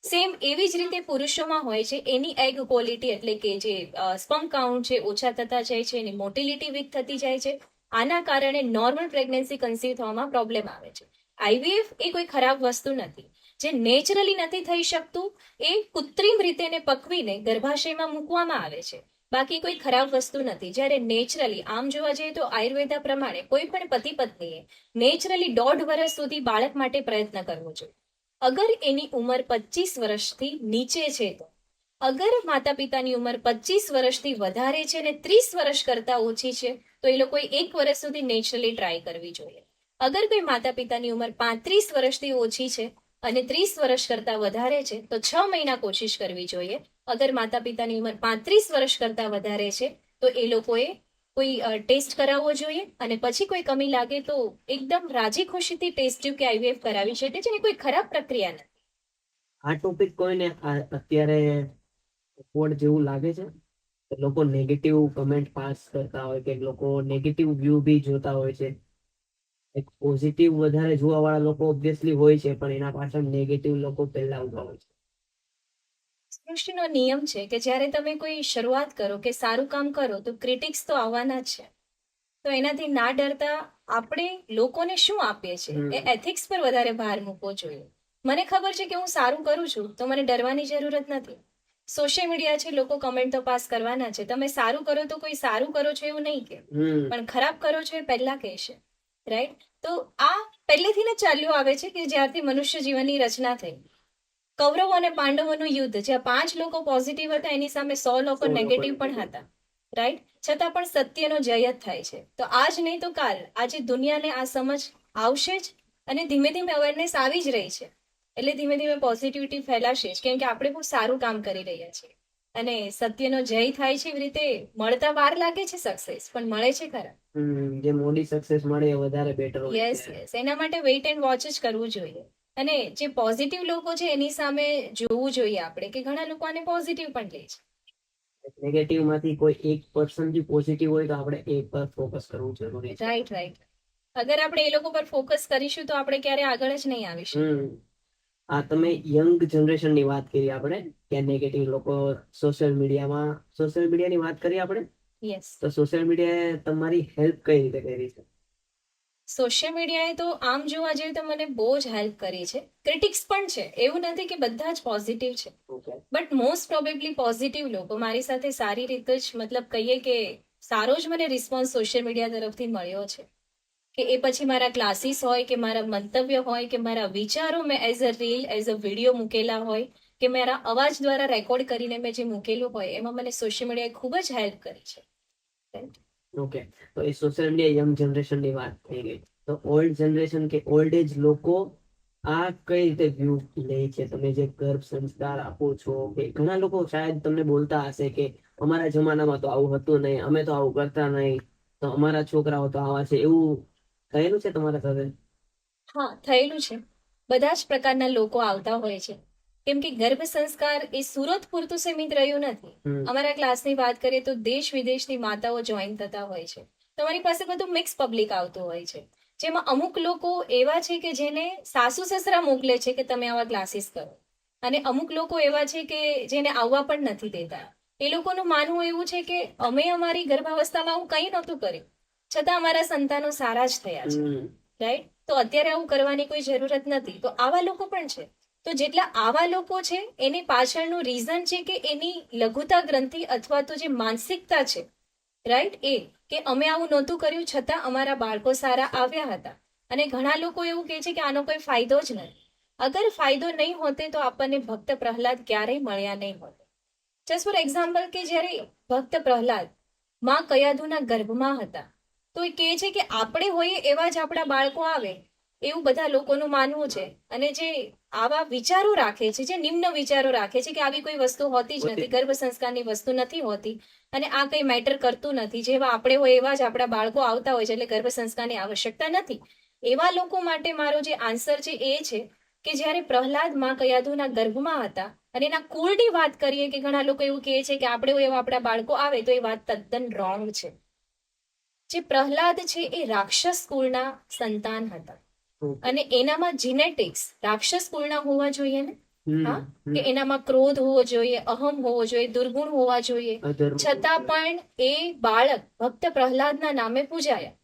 સેમ એવી જ રીતે પુરુષોમાં હોય છે, એની એગ ક્વોલિટી એટલે કે જે સ્પર્મ કાઉન્ટ છે ઓછા થતા જાય છે, એની મોટિલિટી વીક થતી જાય છે. આના કારણે નોર્મલ પ્રેગ્નન્સી કન્સીવ થવામાં પ્રોબ્લેમ આવે છે. IVF એ કોઈ ખરાબ વસ્તુ નથી. જે નેચરલી નથી થઈ શકતું એ કૃત્રિમ રીતે એને પકવીને ગર્ભાશયમાં મૂકવામાં આવે છે, બાકી કોઈ ખરાબ વસ્તુ નથી. જ્યારે નેચરલી આમ જોવા જઈએ તો આયુર્વેદા પ્રમાણે કોઈ પણ પતિ પત્નીએ નેચરલી 1.5 વર્ષ સુધી બાળક માટે પ્રયત્ન કરવો જોઈએ. અગર એની ઉંમર 25 વર્ષથી નીચે છે તો, અગર માતા પિતાની ઉંમર 25 વર્ષથી વધારે છે અને 30 વર્ષ કરતા ઓછી છે તો એ લોકોએ 1 વર્ષ સુધી નેચરલી ટ્રાય કરવી જોઈએ. અગર કોઈ માતા પિતાની ઉંમર 35 વર્ષથી ઓછી છે અને 30 વર્ષ કરતા વધારે છે તો 6 મહિના કોશિશ કરવી જોઈએ. અગર માતા પિતાની ઉંમર 35 વર્ષ કરતા વધારે છે તો એ લોકોએ કોઈ ટેસ્ટ કરાવવો જોઈએ અને પછી કોઈ કમી લાગે તો એકદમ રાજી ખુશીથી ટેસ્ટ ટ્યુબ કે IVF કરાવી શકે છે. કોઈ ખરાબ પ્રક્રિયા નથી. આ ટોપિક કોઈને અત્યારે ઓકવર્ડ જેવું લાગે છે? લોકો નેગેટિવ કમેન્ટ પાસ કરતા હોય કે લોકો નેગેટિવ વ્યૂ બી જોતા હોય છે. એક પોઝિટિવ વધારે જોવા વાળા લોકો ઓબ્વિયસલી હોય છે, પણ એના પાછળ નેગેટિવ લોકો પહેલા ઉભા હોય છે. સૃષ્ટિનો નિયમ છે કે જ્યારે તમે કોઈ શરૂઆત કરો કે સારું કામ કરો તો ક્રિટિક્સ તો આવવાના જ છે. તો એનાથી ના ડરતા આપણે લોકોને શું આપીએ છીએ એ એથિક્સ પર વધારે ભાર મૂકવો જોઈએ. મને ખબર છે કે હું સારું કરું છું તો મને ડરવાની જરૂરત નથી. સોશિયલ મીડિયા છે, લોકો કમેન્ટ તો પાસ કરવાના છે. તમે સારું કરો તો કોઈ સારું કરો છો એવું નહીં કે, પણ ખરાબ કરો છો એ પહેલા કહેશે, રાઈટ. તો આ પહેલેથી જ ચાલ્યું આવે છે કે જ્યારથી મનુષ્ય જીવનની રચના થઈ. કૌરવો અને પાંડવોનું યુદ્ધ, જ્યાં 5 લોકો પોઝિટિવ હતા એની સામે 100 લોકો નેગેટિવ પણ હતા, રાઈટ. છતાં પણ સત્યનો જય જ થાય છે. તો આજ નહીં તો કાલ આજે દુનિયાને આ સમજ આવશે જ અને ધીમે ધીમે અવેરનેસ આવી જ રહી છે. એટલે ધીમે ધીમે પોઝિટિવિટી ફેલાશે જ, કેમ કે આપણે બહુ સારું કામ કરી રહ્યા છીએ. અને સત્યનો જય થાય છે એવી રીતે મળતા વાર લાગે છે સક્સેસ, પણ મળે છે ખરા. જે મોડી સક્સેસ મળે એ વધારે બેટર હોય યસ છે. યસ, એના માટે વેઇટ એન્ડ વોચ જ કરવું જોઈએ. અને જે પોઝિટિવ લોકો છે એની સામે જોવું જોઈએ આપણે, કે ઘણા લોકો આને પોઝિટિવ પણ લે છે. નેગેટિવ માંથી કોઈ એક પર્સન જે પોઝિટિવ હોય તો આપણે એ પર ફોકસ કરવું જરૂરી છે. Right right. અગર આપણે એ લોકો પર ફોકસ કરીશું તો આપણે ક્યારે આગળ જ નહીં આવીશું. આ તમે યંગ જનરેશન ની વાત કરી આપણે, કે નેગેટિવ લોકો સોશિયલ મીડિયાની વાત કરી આપણે. યસ. તો સોશિયલ મીડિયાએ તમારી હેલ્પ કઈ રીતે કરી છે? સોશિયલ મીડિયાએ તો આમ જોવા જઈએ તો મને બહુ જ હેલ્પ કરી છે. ક્રિટિક્સ પણ છે, એવું નથી કે બધા જ પોઝિટિવ છે, Okay. But most probably positive લોકો મારી સાથે સારી રીતે જ, મતલબ કહીએ કે સારો જ મને રિસ્પોન્સ સોશિયલ મીડિયા તરફથી મળ્યો છે. કે એ પછી મારા ક્લાસીસ હોય, કે મારા મંતવ્ય હોય, કે મારા વિચારો મેં as a reel, as a video મૂકેલા હોય, કે મારા અવાજ દ્વારા રેકોર્ડ કરીને મેં જે મૂકેલું હોય, એમાં મને સોશિયલ મીડિયાએ ખૂબ જ હેલ્પ કરી છે. ઓકે, તો એ સોશિયલ મીડિયા યંગ જનરેશન ની વાત થઈ ગઈ. તો ઓલ્ડ જનરેશન કે ઓલ્ડ એજ લોકો આ કઈ રીતે વ્યૂ લે છે? તમે જે ગર્ભ સંસ્કાર આપો છો, કે ઘણા લોકો શાયદ તમને બોલતા હશે કે અમારા જમાનામાં તો આવું હતું નહીં, અમે તો આવું કરતા નહીં, તો અમારા છોકરાઓ તો આવા છે. એવું થયેલું છે તમારા સાથે? હા, થયેલું છે. બધા જ પ્રકારના લોકો આવતા હોય છે. કેમ કે ગર્ભ સંસ્કાર એ સુરત પૂરતું સીમિત રહ્યું નથી. અમારા ક્લાસની વાત કરીએ તો દેશ વિદેશની માતાઓ જોઈન થતા હોય છે. તમારી પાસે બધું મિક્સ પબ્લિક આવતું હોય છે, જેમાં અમુક લોકો એવા છે કે જેને સાસુ સસરા મોકલે છે કે તમે આવા ક્લાસીસ કરો, અને અમુક લોકો એવા છે કે જેને આવવા પણ નથી દેતા. એ લોકોનું માનવું એવું છે કે અમે અમારી ગર્ભાવસ્થામાં આવું કંઈ નહોતું કર્યું, છતાં અમારા સંતાનો સારા જ થયા છે. રાઈટ? તો અત્યારે આવું કરવાની કોઈ જરૂરત નથી. તો આવા લોકો પણ છે. તો જેટલા આવા લોકો છે એની પાછળનું રીઝન છે કે એની લઘુતા ગ્રંથિ અથવા તો જે માનસિકતા છે, રાઈટ, એ કે અમે આવું નહોતું કર્યું છતાં અમારા બાળકો સારા આવ્યા હતા. અને ઘણા લોકો એવું કહે છે કે આનો કોઈ ફાયદો જ નથી. અગર ફાયદો નહીં હોતે તો આપણને ભક્ત પ્રહલાદ ક્યારેય મળ્યા નહીં હોત. જસ્ટ ફોર એક્ઝામ્પલ, કે જ્યારે ભક્ત પ્રહલાદ માં કયાધુના ગર્ભમાં હતા, તો એ કહે છે કે આપણે હોઈએ એવા જ આપણા બાળકો આવે, એવું બધા લોકોનું માનવું છે. અને જે આવા વિચારો રાખે છે, જે નિમ્ન વિચારો રાખે છે કે આવી કોઈ વસ્તુ હોતી જ નથી, ગર્ભ સંસ્કારની વસ્તુ નથી હોતી, અને આ કંઈ મેટર કરતું નથી, જેવા આપણે હોય એવા જ આપણા બાળકો આવતા હોય છે, એટલે ગર્ભ સંસ્કારની આવશ્યકતા નથી, એવા લોકો માટે મારો જે આન્સર છે એ છે કે જ્યારે પ્રહલાદ માં કયાધુના ગર્ભમાં હતા, અને એના કુળની વાત કરીએ, કે ઘણા લોકો એવું કહે છે કે આપણે હોય એવા આપણા બાળકો આવે, તો એ વાત તદ્દન રોંગ છે. જે પ્રહલાદ છે એ રાક્ષસ કુળના સંતાન હતા, અને એનામાં જીનેટિક્સ રાક્ષસ કુળના હોવા જોઈએ ને. હા, કે એનામાં ક્રોધ હોવો જોઈએ, અહમ હોવો જોઈએ, દુર્ગુણ હોવા જોઈએ, છતાં પણ એ બાળક ભક્ત પ્રહલાદના નામે પૂજાયા.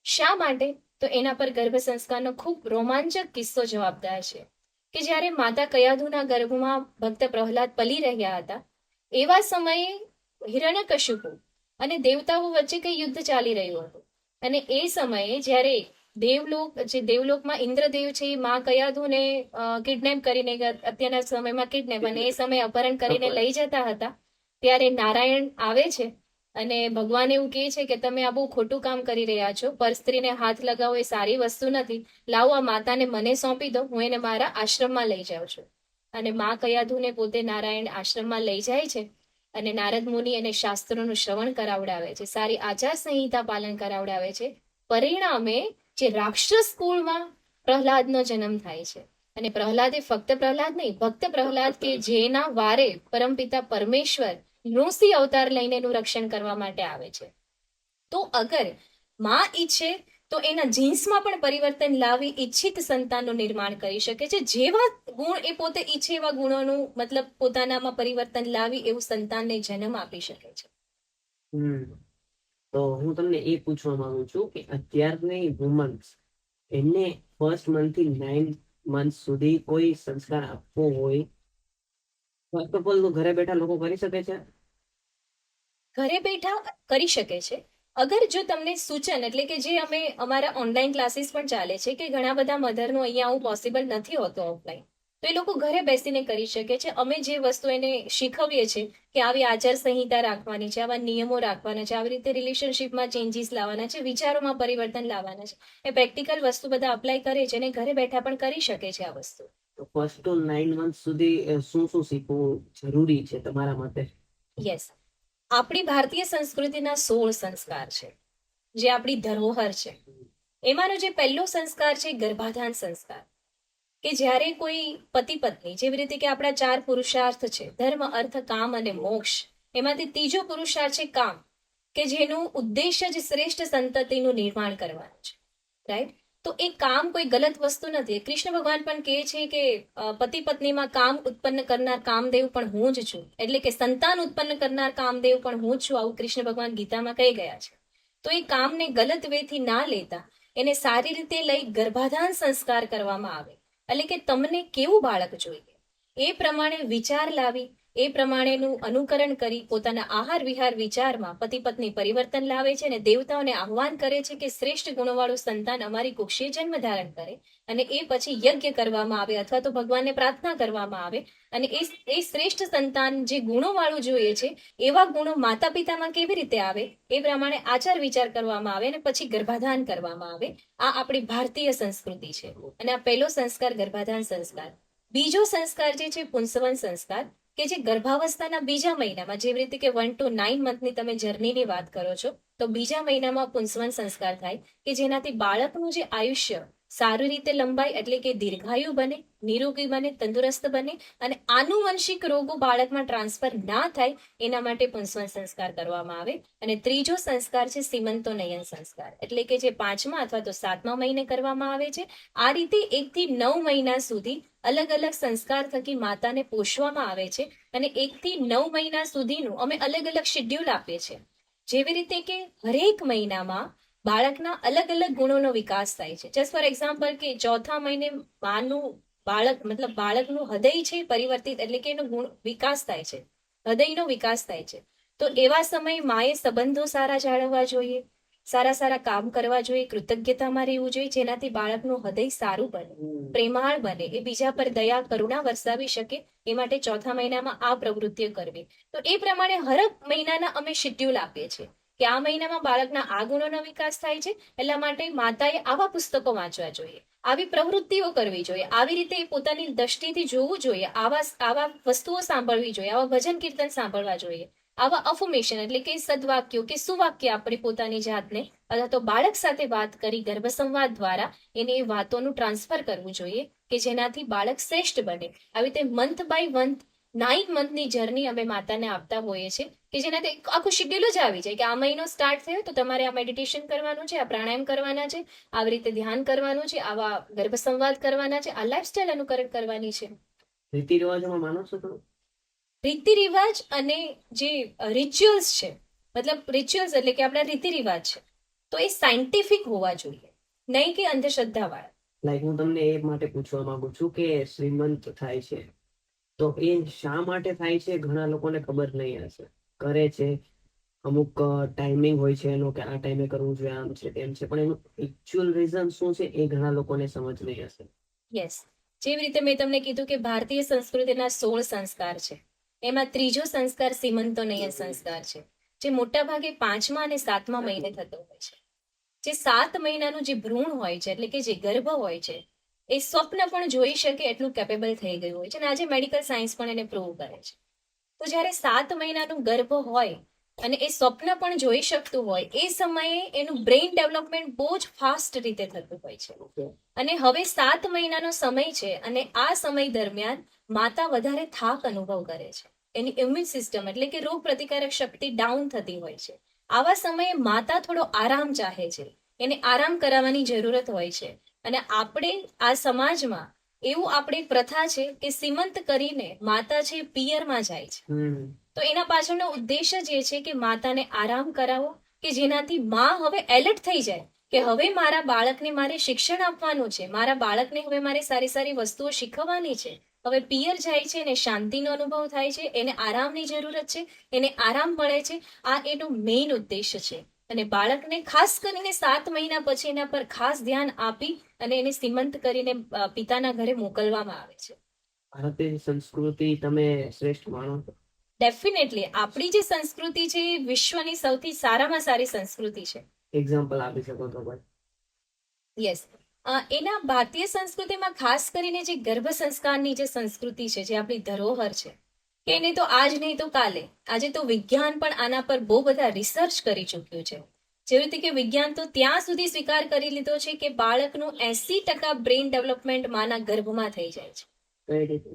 શા માટે? તો એના પર ગર્ભ સંસ્કારનો ખૂબ રોમાંચક કિસ્સો જવાબદાર છે. કે જ્યારે માતા કયાધુના ગર્ભમાં ભક્ત પ્રહલાદ પલી રહ્યા હતા, એવા સમયે હિરણ્યકશિપુ અને દેવતાઓ વચ્ચે કઈ યુદ્ધ ચાલી રહ્યું હતું. અને એ સમયે જ્યારે દેવલોકમાં ઇન્દ્રદેવ છે એ માં કયાધુને કિડનેપ કરીને, અત્યારના સમયમાં કિડનેપ, અને એ સમયે અપહરણ કરીને લઈ જતા હતા, ત્યારે નારાયણ આવે છે અને ભગવાન એવું કહે છે કે તમે આ બહુ ખોટું કામ કરી રહ્યા છો, પરસ્ત્રીને હાથ લગાવો એ સારી વસ્તુ નથી, લાવો આ માતાને મને સોંપી દો, હું એને મારા આશ્રમમાં લઈ જાઉં છું. અને માં કયાધુને પોતે નારાયણ આશ્રમમાં લઈ જાય છે, અને નારદ મુનિ એને શાસ્ત્રોનું શ્રવણ કરાવડાવે છે, સારી આચાર સંહિતા પાલન કરાવડાવે છે. પરિણામે જે રાક્ષસ કુળમાં પ્રહલાદનો જન્મ થાય છે. અને પ્રહલાદે ફક્ત પ્રહલાદ નહીં, ભક્ત પ્રહલાદ કે જેના વારે પરમપિતા પરમેશ્વર નૃસિંહ અવતાર લઈને એનું રક્ષણ કરવા માટે આવે છે. તો અગર માં ઈચ્છે તો એના જીન્સમાં પણ પરિવર્તન લાવી ઈચ્છિત સંતાનનું નિર્માણ કરી શકે છે. જેવા ગુણ એ પોતે ઈચ્છે એવા ગુણોનું, મતલબ પોતાનામાં પરિવર્તન લાવી એવું સંતાનને જન્મ આપી શકે છે. તો હું તમને એ પૂછવા માંગુ છું કે અત્યારની વુમન્સ, એમને ફર્સ્ટ મંથ થી 9 મંથ સુધી કોઈ સંસ્કાર આપવો હોય, ફર્સ્ટ ઓફ ઓલ તો ઘરે બેઠા લોકો કરી શકે છે? ઘરે બેઠા કરી શકે છે. અગર જો તમને સૂચન, એટલે કે જે અમે અમારા ઓનલાઈન ક્લાસીસ પણ ચાલે છે, કે ઘણા બધા મધરનું અહીંયા આવું પોસિબલ નથી હોતું ઓફલાઈન, તો એ લોકો ઘરે બેસીને કરી શકે છે. અમે જે વસ્તુ એને શીખવીએ છીએ કે આવી આચાર સંહિતા રાખવાની છે, આવા નિયમો રાખવાના છે, આવી રીતે રિલેશનશિપમાં ચેન્જીસ લાવવાના છે, વિચારોમાં પરિવર્તન લાવવાના છે, એ પ્રેક્ટિકલ વસ્તુ બધા અપ્લાય કરે છે, અને ઘરે બેઠા પણ કરી શકે છે આ વસ્તુ. તો ફર્સ્ટ ટુ 9 મંથ સુધી શું શું શીખવું જરૂરી છે તમારા મતે? યસ, આપણી ભારતીય સંસ્કૃતિના 16 સંસ્કાર છે, જે આપણી ધરોહર છે. એમાંનો જે પહેલો સંસ્કાર છે ગર્ભાધાન સંસ્કાર, કે જ્યારે કોઈ પતિ પત્ની, જેવી રીતે કે આપણા 4 પુરુષાર્થ છે, ધર્મ, અર્થ, કામ અને મોક્ષ, એમાંથી ત્રીજો પુરુષાર્થ છે કામ, કે જેનું ઉદ્દેશ્ય જ શ્રેષ્ઠ સંતતિનું નિર્માણ કરવાનું છે. રાઈટ? તો એ કામ કોઈ ગલત વસ્તુ નથી. કૃષ્ણ ભગવાન પણ કહે છે કે પતિ પત્નીમાં કામ ઉત્પન્ન કરનાર કામદેવ પણ હું જ છું, એટલે કે સંતાન ઉત્પન્ન કરનાર કામદેવ પણ હું જ છું, આવું કૃષ્ણ ભગવાન ગીતામાં કહી ગયા છે. તો એ કામને ગલત વેથી ના લેતા એને સારી રીતે લઈ ગર્ભાધાન સંસ્કાર કરવામાં આવે, એટલે કે તમને કેવું બાળક જોઈએ એ પ્રમાણે વિચાર લાવી, એ પ્રમાણેનું અનુકરણ કરી પોતાના આહાર વિહાર વિચારમાં પતિ પત્ની પરિવર્તન લાવે છે અને દેવતાઓને આહ્વાન કરે છે કે શ્રેષ્ઠ ગુણવાળું સંતાન અમારી કુક્ષીએ જન્મ ધારણ કરે, અને એ પછી યજ્ઞ કરવામાં આવે અથવા તો ભગવાનને પ્રાર્થના કરવામાં આવે, અને એ શ્રેષ્ઠ સંતાન જે ગુણોવાળું જોઈએ છે એવા ગુણો માતા પિતામાં કેવી રીતે આવે એ પ્રમાણે આચાર વિચાર કરવામાં આવે અને પછી ગર્ભાધાન કરવામાં આવે. આ આપણી ભારતીય સંસ્કૃતિ છે અને આ પહેલો સંસ્કાર ગર્ભાધાન સંસ્કાર. બીજો સંસ્કાર જે છે પુંસવન સંસ્કાર, કે જે ગર્ભાવસ્થાના બીજા મહિનામાં, જેવી રીતે કે 1 to 9 મંથની તમે જર્નીની વાત કરો છો, તો બીજા મહિનામાં પુંસવન સંસ્કાર થાય, કે જેનાથી બાળકનું જે આયુષ્ય સારી રીતે લંબાય, એટલે કે દીર્ઘાયુ બને, નિરોગી બને, તંદુરસ્ત બને અને આનુવંશિક રોગો બાળકમાં ટ્રાન્સફર ના થાય એના માટે પુંસવન સંસ્કાર કરવામાં આવે. અને ત્રીજો સંસ્કાર છે સીમંતોનયન સંસ્કાર, એટલે કે જે 5મા અથવા તો 7મા મહિને કરવામાં આવે છે. આ રીતે 1 થી 9 મહિના સુધી અલગ અલગ સંસ્કાર થકી માતાને પોષવામાં આવે છે, અને 1 થી 9 મહિના સુધીનું અમે અલગ અલગ શેડ્યુલ આપીએ છીએ. જેવી રીતે કે હરેક મહિનામાં બાળકના અલગ અલગ ગુણોનો વિકાસ થાય છે. જસ્ટ ફોર એક્ઝામ્પલ, કે ચોથા મહિને માનું બાળક, મતલબ બાળકનું હૃદય છે પરિવર્તિત, એટલે કે એનો ગુણ વિકાસ થાય છે, હૃદયનો વિકાસ થાય છે. તો એવા સમયે માએ સંબંધો સારા જાળવવા જોઈએ, સારા સારા કામ કરવા જોઈએ, કૃતજ્ઞતામાં રહેવું જોઈએ, જેનાથી બાળકનું હૃદય સારું બને, પ્રેમાળ બને, એ બીજા પર દયા કરુણા વરસાવી શકે. એ માટે ચોથા મહિનામાં આ પ્રવૃત્તિઓ કરવી. તો એ પ્રમાણે હરેક મહિનાના અમે શેડ્યુલ આપીએ છીએ કે આ મહિનામાં બાળકના આ ગુણોનો વિકાસ થાય છે, એટલા માટે માતાએ આવા પુસ્તકો વાંચવા જોઈએ, આવી પ્રવૃત્તિઓ કરવી જોઈએ, આવી રીતે પોતાની દ્રષ્ટિથી જોવું જોઈએ, આવા વસ્તુઓ સાંભળવી જોઈએ, આવા ભજન કીર્તન સાંભળવા જોઈએ, આવા અફર્મેશન એટલે કે સદવાક્યો કે સુવાક્ય આપણી પોતાની જાતને અથવા તો બાળક સાથે વાત કરી ગર્ભ સંવાદ દ્વારા એને એ વાતોનું ટ્રાન્સફર કરવું જોઈએ, કે જેનાથી બાળક શ્રેષ્ઠ બને. આવી રીતે મંથ બાય મંથ 9 મંથની જર્ની અમે માતાને આપતા હોઈએ છીએ, કે જેનાથી આખું શેડ્યુલ જ આવી જાય કે આ મહિનો સ્ટાર્ટ થયો તો તમારે આ મેડિટેશન કરવાનું છે, આ પ્રાણાયામ કરવાના છે, આવી રીતે ધ્યાન કરવાનું છે, આવા ગર્ભ સંવાદ કરવાના છે, આ લાઈફસ્ટાઈલ અનુકરણ કરવાની છે. રીતિ રિવાજોમાં માનો છો તમે? રીતિ રિવાજ અને જે રિચ્યુઅલ્સ છે, મતલબ રિચ્યુઅલ્સ એટલે કે આપણા રીતિ રિવાજ છે, તો એ સાયન્ટિફિક હોવા જોઈએ, નહીં કે અંધશ્રદ્ધા વાળા. લાઈક હું તમને એ માટે પૂછવા માંગુ છું કે શ્રીમંત થાય છે તો એ શા માટે થાય છે? ઘણા લોકોને ખબર નહીં હશે, કરે છે, અમુક ટાઈમિંગ હોય છે એનો કે આ ટાઈમે કરવું જોઈએ, આમ છે તેમ છે, પણ એનું એકચ્યુઅલ રીઝન શું છે એ ઘણા લોકોને સમજ નહીં હશે. યસ, જેવી રીતે મેં તમને કીધું કે ભારતીય સંસ્કૃતિના 16 સંસ્કાર છે, એમાં ત્રીજો સંસ્કાર સીમંતોનયન સંસ્કાર છે, જે મોટા ભાગે 5મા અને 7મા મહિને થતો હોય છે. જે 7 મહિનાનું જે ભ્રૂણ હોય છે, એટલે કે જે ગર્ભ હોય છે, એ સ્વપ્ન પણ જોઈ શકે એટલું કેપેબલ થઈ ગયું હોય છે, અને આજે મેડિકલ સાયન્સ પણ એને પ્રૂવ કરે છે. તો જ્યારે 7 મહિનાનું ગર્ભ હોય અને એ સ્વપ્ન પણ જોઈ શકતું હોય, એ સમયે એનું બ્રેઇન ડેવલપમેન્ટ બહુ જ ફાસ્ટ રીતે થતું હોય છે. અને હવે 7 મહિનાનો સમય છે, અને આ સમય દરમિયાન માતા વધારે થાક અનુભવ કરે છે, એની ઇમ્યુન સિસ્ટમ એટલે કે રોગ પ્રતિકારક શક્તિ ડાઉન થતી હોય છે. આવા સમયે માતા થોડો આરામ ચાહે છે, એને આરામ કરાવવાની જરૂરત હોય છે. અને આપણે આ સમાજમાં એવું આપણે પ્રથા છે કે સીમંત કરીને માતા છે પિયરમાં જાય છે. તો એના પાછળનો ઉદ્દેશ્ય જ એ છે કે માતાને આરામ કરાવો, કે જેનાથી માં હવે એલર્ટ થઈ જાય કે હવે મારા બાળકને મારે શિક્ષણ આપવાનું છે, મારા બાળકને હવે મારે સારી સારી વસ્તુઓ શીખવવાની છે. હવે પિયર જાય છે એને શાંતિનો અનુભવ થાય છે, એને આરામની જરૂરત છે, એને આરામ મળે છે. આ એનો મેઇન ઉદ્દેશ્ય છે. અને બાળકને ખાસ કરીને 7 મહિના પછી એના પર ખાસ ધ્યાન આપી અને એને સીમંત કરીને પિતાના ઘરે મોકલવામાં આવે છે. ભારતીય સંસ્કૃતિ તમે શ્રેષ્ઠ માનો છો? ડેફિનેટલી આપણી જે સંસ્કૃતિ છે એ વિશ્વની સૌથી સારામાં સારી સંસ્કૃતિ છે. એક્ઝામ્પલ આપી શકો તો ભાઈ? યસ, એના ભારતીય સંસ્કૃતિમાં ખાસ કરીને જે ગર્ભ સંસ્કારની જે સંસ્કૃતિ છે, જે આપણી ધરોહર છે, કે નહીં તો આજ નહીં તો કાલે. આજે તો વિજ્ઞાન પણ આના પર બહુ બધા રિસર્ચ કરી ચૂક્યું છે. જેવી રીતે કે વિજ્ઞાન તો ત્યાં સુધી સ્વીકાર કરી લીધો છે કે બાળકનું 80% બ્રેઇન ડેવલપમેન્ટ માના ગર્ભમાં થઈ જાય છે. કઈ રીતે?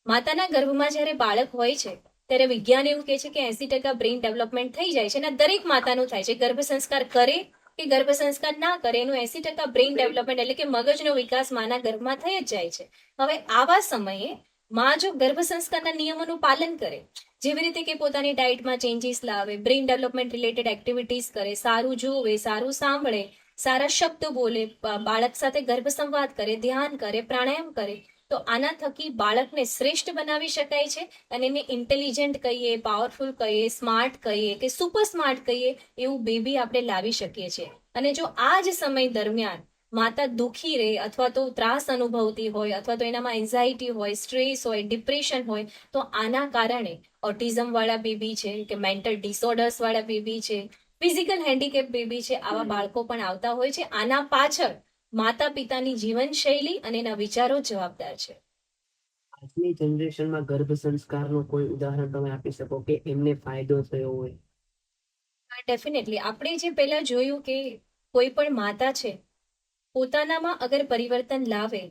માતાના ગર્ભમાં જ્યારે બાળક હોય છે ત્યારે વિજ્ઞાન એવું કહે છે કે 80% બ્રેઇન ડેવલપમેન્ટ થઈ જાય છે અને દરેક માતાનું થાય છે. ગર્ભ સંસ્કાર કરે કે ગર્ભ સંસ્કાર ના કરે એનું 80% બ્રેઇન ડેવલપમેન્ટ એટલે કે મગજનો વિકાસ માના ગર્ભમાં થઈ જ જાય છે. હવે આવા સમયે માં જો ગર્ભ સંસ્કારના નિયમોનું પાલન કરે, જેવી રીતે કે પોતાની ડાયટમાં ચેન્જીસ લાવે, બ્રેઇન ડેવલપમેન્ટ રિલેટેડ એક્ટિવિટીઝ કરે, સારું જોવે, સારું સાંભળે, સારા શબ્દો બોલે, બાળક સાથે ગર્ભ સંવાદ કરે, ધ્યાન કરે, પ્રાણાયામ કરે, તો આના થકી બાળકને શ્રેષ્ઠ બનાવી શકાય છે અને એને ઇન્ટેલિજન્ટ કહીએ, પાવરફુલ કહીએ, સ્માર્ટ કહીએ કે સુપર સ્માર્ટ કહીએ એવું બેબી આપણે લાવી શકીએ છીએ. અને જો આ જ સમય દરમિયાન માતા દુઃખી રહે અથવા તો ત્રાસ અનુભવતી હોય અથવા તો એનામાં એન્ઝાઇટી હોય, સ્ટ્રેસ હોય, ડિપ્રેશન હોય, તો આના કારણે ઓટિઝમ વાળા બેબી છે કે મેન્ટલ ડિસઓર્ડર્સ વાળા બેબી છે, ફિઝિકલ હેન્ડીકેપ બેબી છે, આવા બાળકો પણ આવતા હોય છે. આના પાછળ માતા પિતાની જીવનશૈલી અને એના વિચારો જવાબદાર છે. આજની જનરેશનમાં ગર્ભ સંસ્કારનું કોઈ ઉદાહરણ તમે આપી શકો કે એમને ફાયદો થયો હોય? ડેફિનેટલી આપણે જે પહેલા જોયું કે કોઈ પણ માતા છે પોતાનામાં અગર પરિવર્તન લાવે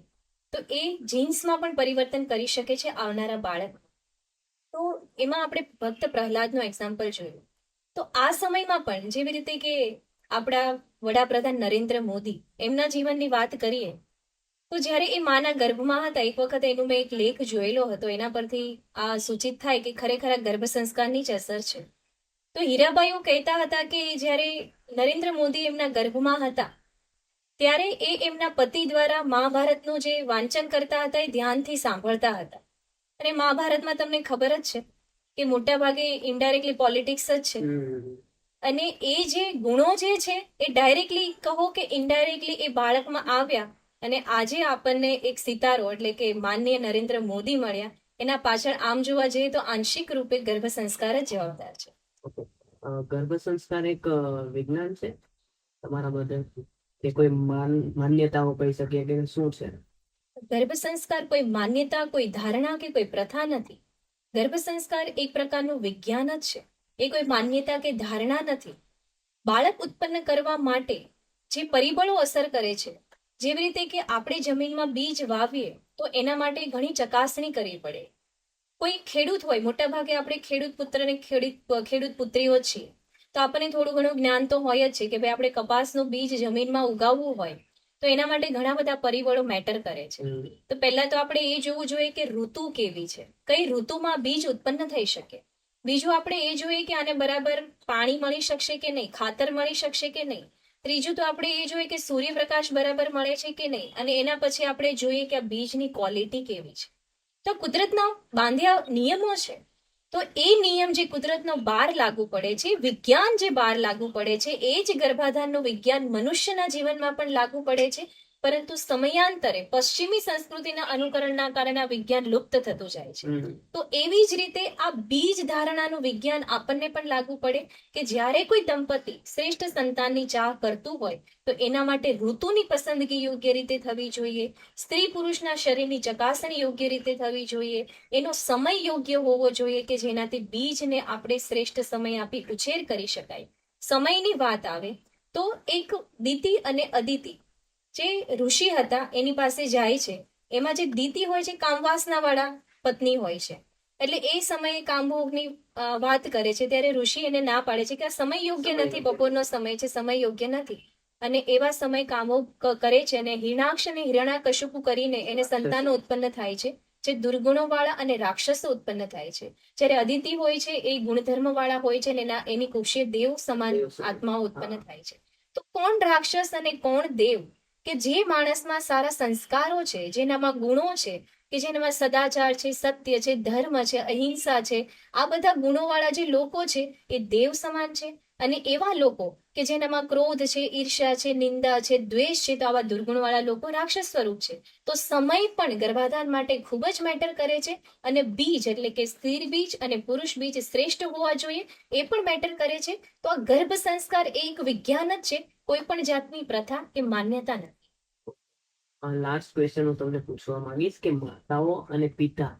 તો એ જીન્સમાં પણ પરિવર્તન કરી શકે છે આવનારા બાળક. તો એમાં આપણે ભક્ત પ્રહલાદનું એક્ઝામ્પલ જોયું. તો આ સમયમાં પણ જેવી રીતે કે આપણા વડાપ્રધાન નરેન્દ્ર મોદી એમના જીવનની વાત કરીએ તો જ્યારે એ માના ગર્ભમાં હતા એક વખત એનું મેં એક લેખ જોયેલો હતો, એના પરથી આ સૂચિત થાય કે ખરેખર આ ગર્ભ સંસ્કારની જ અસર છે. તો હીરાબાઈઓ કહેતા હતા કે જ્યારે નરેન્દ્ર મોદી એમના ગર્ભમાં હતા ત્યારે એ એમના પતિ દ્વારા મહાભારતનું જે વાંચન કરતા હતા એ ધ્યાનથી સાંભળતા હતા. અને મહાભારતમાં તમને ખબર જ છે કે મોટા ભાગે ઇનડાયરેક્ટલી પોલિટિક્સ જ છે. અને એ જે ગુણો જે છે એ ડાયરેક્ટલી કહો કે ઇનડાયરેક્ટલી એ બાળકમાં આવ્યા અને આજે આપણને એક સિતારો એટલે કે માનનીય નરેન્દ્ર મોદી મળ્યા. એના પાછળ આમ જોવા જઈએ તો આંશિક રૂપે ગર્ભ સંસ્કાર જ જવાબદાર છે. ગર્ભ સંસ્કાર એક વિજ્ઞાન છે તમારા મતે કે કોઈ માન્યતાઓ કહી શકીએ કે શું છે? ગર્ભ સંસ્કાર કોઈ માન્યતા, કોઈ ધારણા કે કોઈ પ્રથા નથી. ગર્ભ સંસ્કાર એક પ્રકારનું વિજ્ઞાન જ છે. એ કોઈ માન્યતા કે ધારણા નથી. બાળક ઉત્પન્ન કરવા માટે જે પરિબળો અસર કરે છે, જેવી રીતે કે આપણે જમીનમાં બીજ વાવીએ તો એના માટે ઘણી ચકાસણી કરવી પડે. કોઈ ખેડૂત હોય, મોટા ભાગે આપણે ખેડૂત પુત્ર અને ખેડૂત પુત્રીઓ છીએ, તો આપણને થોડું ઘણું જ્ઞાન તો હોય જ છે કે ભાઈ આપણે કપાસનું બીજ જમીનમાં ઉગાવવું હોય તો એના માટે ઘણા બધા પરિબળો મેટર કરે છે. તો પહેલા તો આપણે એ જોવું જોઈએ કે ઋતુ કેવી છે, કઈ ઋતુમાં બીજ ઉત્પન્ન થઈ શકે. બીજું આપણે એ જોઈએ કે આને બરાબર પાણી મળી શકશે કે નહીં, ખાતર મળી શકશે કે નહીં. ત્રીજું તો આપણે એ જોઈએ કે સૂર્યપ્રકાશ બરાબર મળે છે કે નહીં. અને એના પછી આપણે જોઈએ કે આ બીજની ક્વોલિટી કેવી છે. તો કુદરતના બાંધ્યા નિયમો છે. તો એ નિયમ જે કુદરતનો બહાર લાગુ પડે છે, વિજ્ઞાન જે બહાર લાગુ પડે છે, એ જ ગર્ભાધાનનું વિજ્ઞાન મનુષ્યના જીવનમાં પણ લાગુ પડે છે. પરંતુ સમયાંતરે પશ્ચિમી સંસ્કૃતિના અનુકરણના કારણે આ વિજ્ઞાન લુપ્ત થતું જાય છે. તો એવી જ રીતે આ બીજ ધારણાનું વિજ્ઞાન આપણને પણ લાગુ પડે કે જ્યારે કોઈ દંપતી શ્રેષ્ઠ સંતાનની ચાહ કરતું હોય તો એના માટે ઋતુની પસંદગી યોગ્ય રીતે થવી જોઈએ, સ્ત્રી પુરુષના શરીરની ચકાસણી યોગ્ય રીતે થવી જોઈએ, એનો સમય યોગ્ય હોવો જોઈએ કે જેનાથી બીજને આપણે શ્રેષ્ઠ સમય આપી ઉછેર કરી શકાય. સમયની વાત આવે તો એક દિતિ અને અદિતિ જે ઋષિ હતા એની પાસે જાય છે. એમાં જે દિતિ હોય છે કામવાસના વાળા પત્ની હોય છે, એટલે એ સમયે કામભોગની વાત કરે છે ત્યારે ઋષિ એને ના પાડે છે કે આ સમય યોગ્ય નથી, બપોરનો સમય છે, સમય યોગ્ય નથી. અને એવા સમય કામો કરે છે અને હિરણાક્ષ અને હિરણાકશુપુ કરીને એને સંતાનો ઉત્પન્ન થાય છે જે દુર્ગુણો વાળા અને રાક્ષસો ઉત્પન્ન થાય છે. જ્યારે અદિતિ હોય છે એ ગુણધર્મ વાળા હોય છે અને એની કુક્ષે દેવ સમાન આત્માઓ ઉત્પન્ન થાય છે. તો કોણ રાક્ષસ અને કોણ દેવ? કે જે માણસમાં સારા સંસ્કારો છે, જેનામાં ગુણો છે, કે જેનામાં સદાચાર છે, સત્ય છે, ધર્મ છે, અહિંસા છે, આ બધા ગુણોવાળા જે લોકો છે એ દેવ સમાન છે. અને એવા લોકો કે જેનામાં ક્રોધ છે, ઈર્ષ્યા છે, નિંદા છે, દ્વેષ છે, તો આવા દુર્ગુણવાળા લોકો રાક્ષસ સ્વરૂપ છે. તો સમય પણ ગર્ભાધાન માટે ખૂબ જ મેટર કરે છે. અને બીજ એટલે કે સ્થિર બીજ અને પુરુષ બીજ શ્રેષ્ઠ હોવા જોઈએ એ પણ મેટર કરે છે. તો આ ગર્ભ સંસ્કાર એ એક વિજ્ઞાન જ છે, કોઈ પણ જાતની પ્રથા કે માન્યતા નથી. લાસ્ટ ક્વેશ્ચન હું તમને પૂછવા માંગીશ કે માતાઓ અને પિતા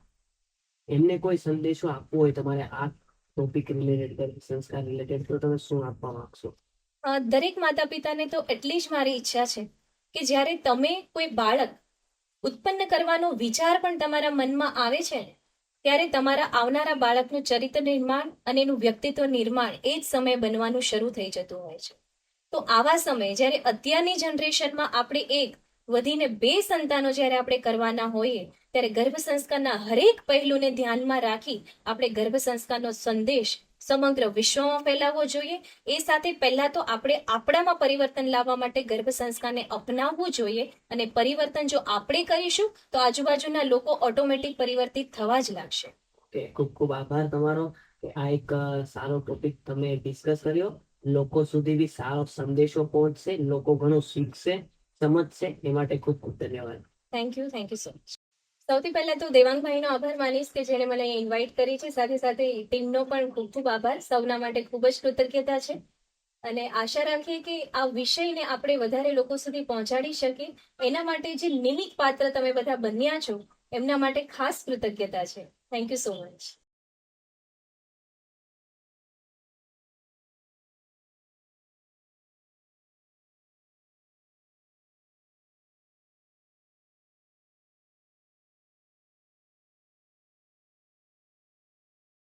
એમને કોઈ સંદેશો આપવો હોય તમારે આ ટોપિક રિલેટેડ ગર્ભ સંસ્કાર રિલેટેડ, તો તમે શું આપવા માંગશો? દરેક માતા પિતાને તો એટલી જ મારી ઈચ્છા છે કે જ્યારે તમે કોઈ બાળક ઉત્પન્ન કરવાનો વિચાર પણ તમારા મનમાં આવે છે ને, ત્યારે તમારા આવનારા બાળકનું ચરિત્ર નિર્માણ અને એનું વ્યક્તિત્વ નિર્માણ એ જ સમયે બનવાનું શરૂ થઈ જતું હોય છે. તો આવા સમયે જ્યારે અત્યારની જનરેશનમાં આપણે એક વધીને 2 સંતાનો જ્યારે આપણે કરવાના હોઈએ, ત્યારે ગર્ભ સંસ્કારના હરેક પહેલુંને ધ્યાનમાં રાખી આપણે ગર્ભ સંસ્કારનો સંદેશ સમગ્ર વિશ્વમાં ફેલાવવો જોઈએ. એ સાથે પહેલા તો આપણે આપણામાં પરિવર્તન લાવવા માટે ગર્ભ સંસ્કારને અપનાવવું જોઈએ, અને પરિવર્તન જો આપણે કરીશું તો આજુબાજુના લોકો ઓટોમેટિક પરિવર્તિત થવા જ લાગશે. કે ખૂબ ખૂબ આભાર તમારો કે આ એક સારો ટોપિક તમે ડિસ્કસ કર્યો. લોકો સુધી બી સારો સંદેશો પહોંચશે, લોકો ઘણું શીખશે, સમજશે. એ માટે ખૂબ ખૂબ ધન્યવાદ. Thank you so much. સૌથી પહેલા તો દેવાંગભાઈનો આભાર માનીશ કે જેણે મને ઇન્વાઇટ કરી છે. સાથે સાથે ટીમનો પણ ખૂબ ખૂબ આભાર. સૌના માટે ખૂબ જ કૃતજ્ઞતા છે, અને આશા રાખીએ કે આ વિષયને આપણે વધારે લોકો સુધી પહોંચાડી શકીએ. એના માટે જે નિમિત્ત પાત્ર તમે બધા બન્યા છો, એમના માટે ખાસ કૃતજ્ઞતા છે. Thank you so much.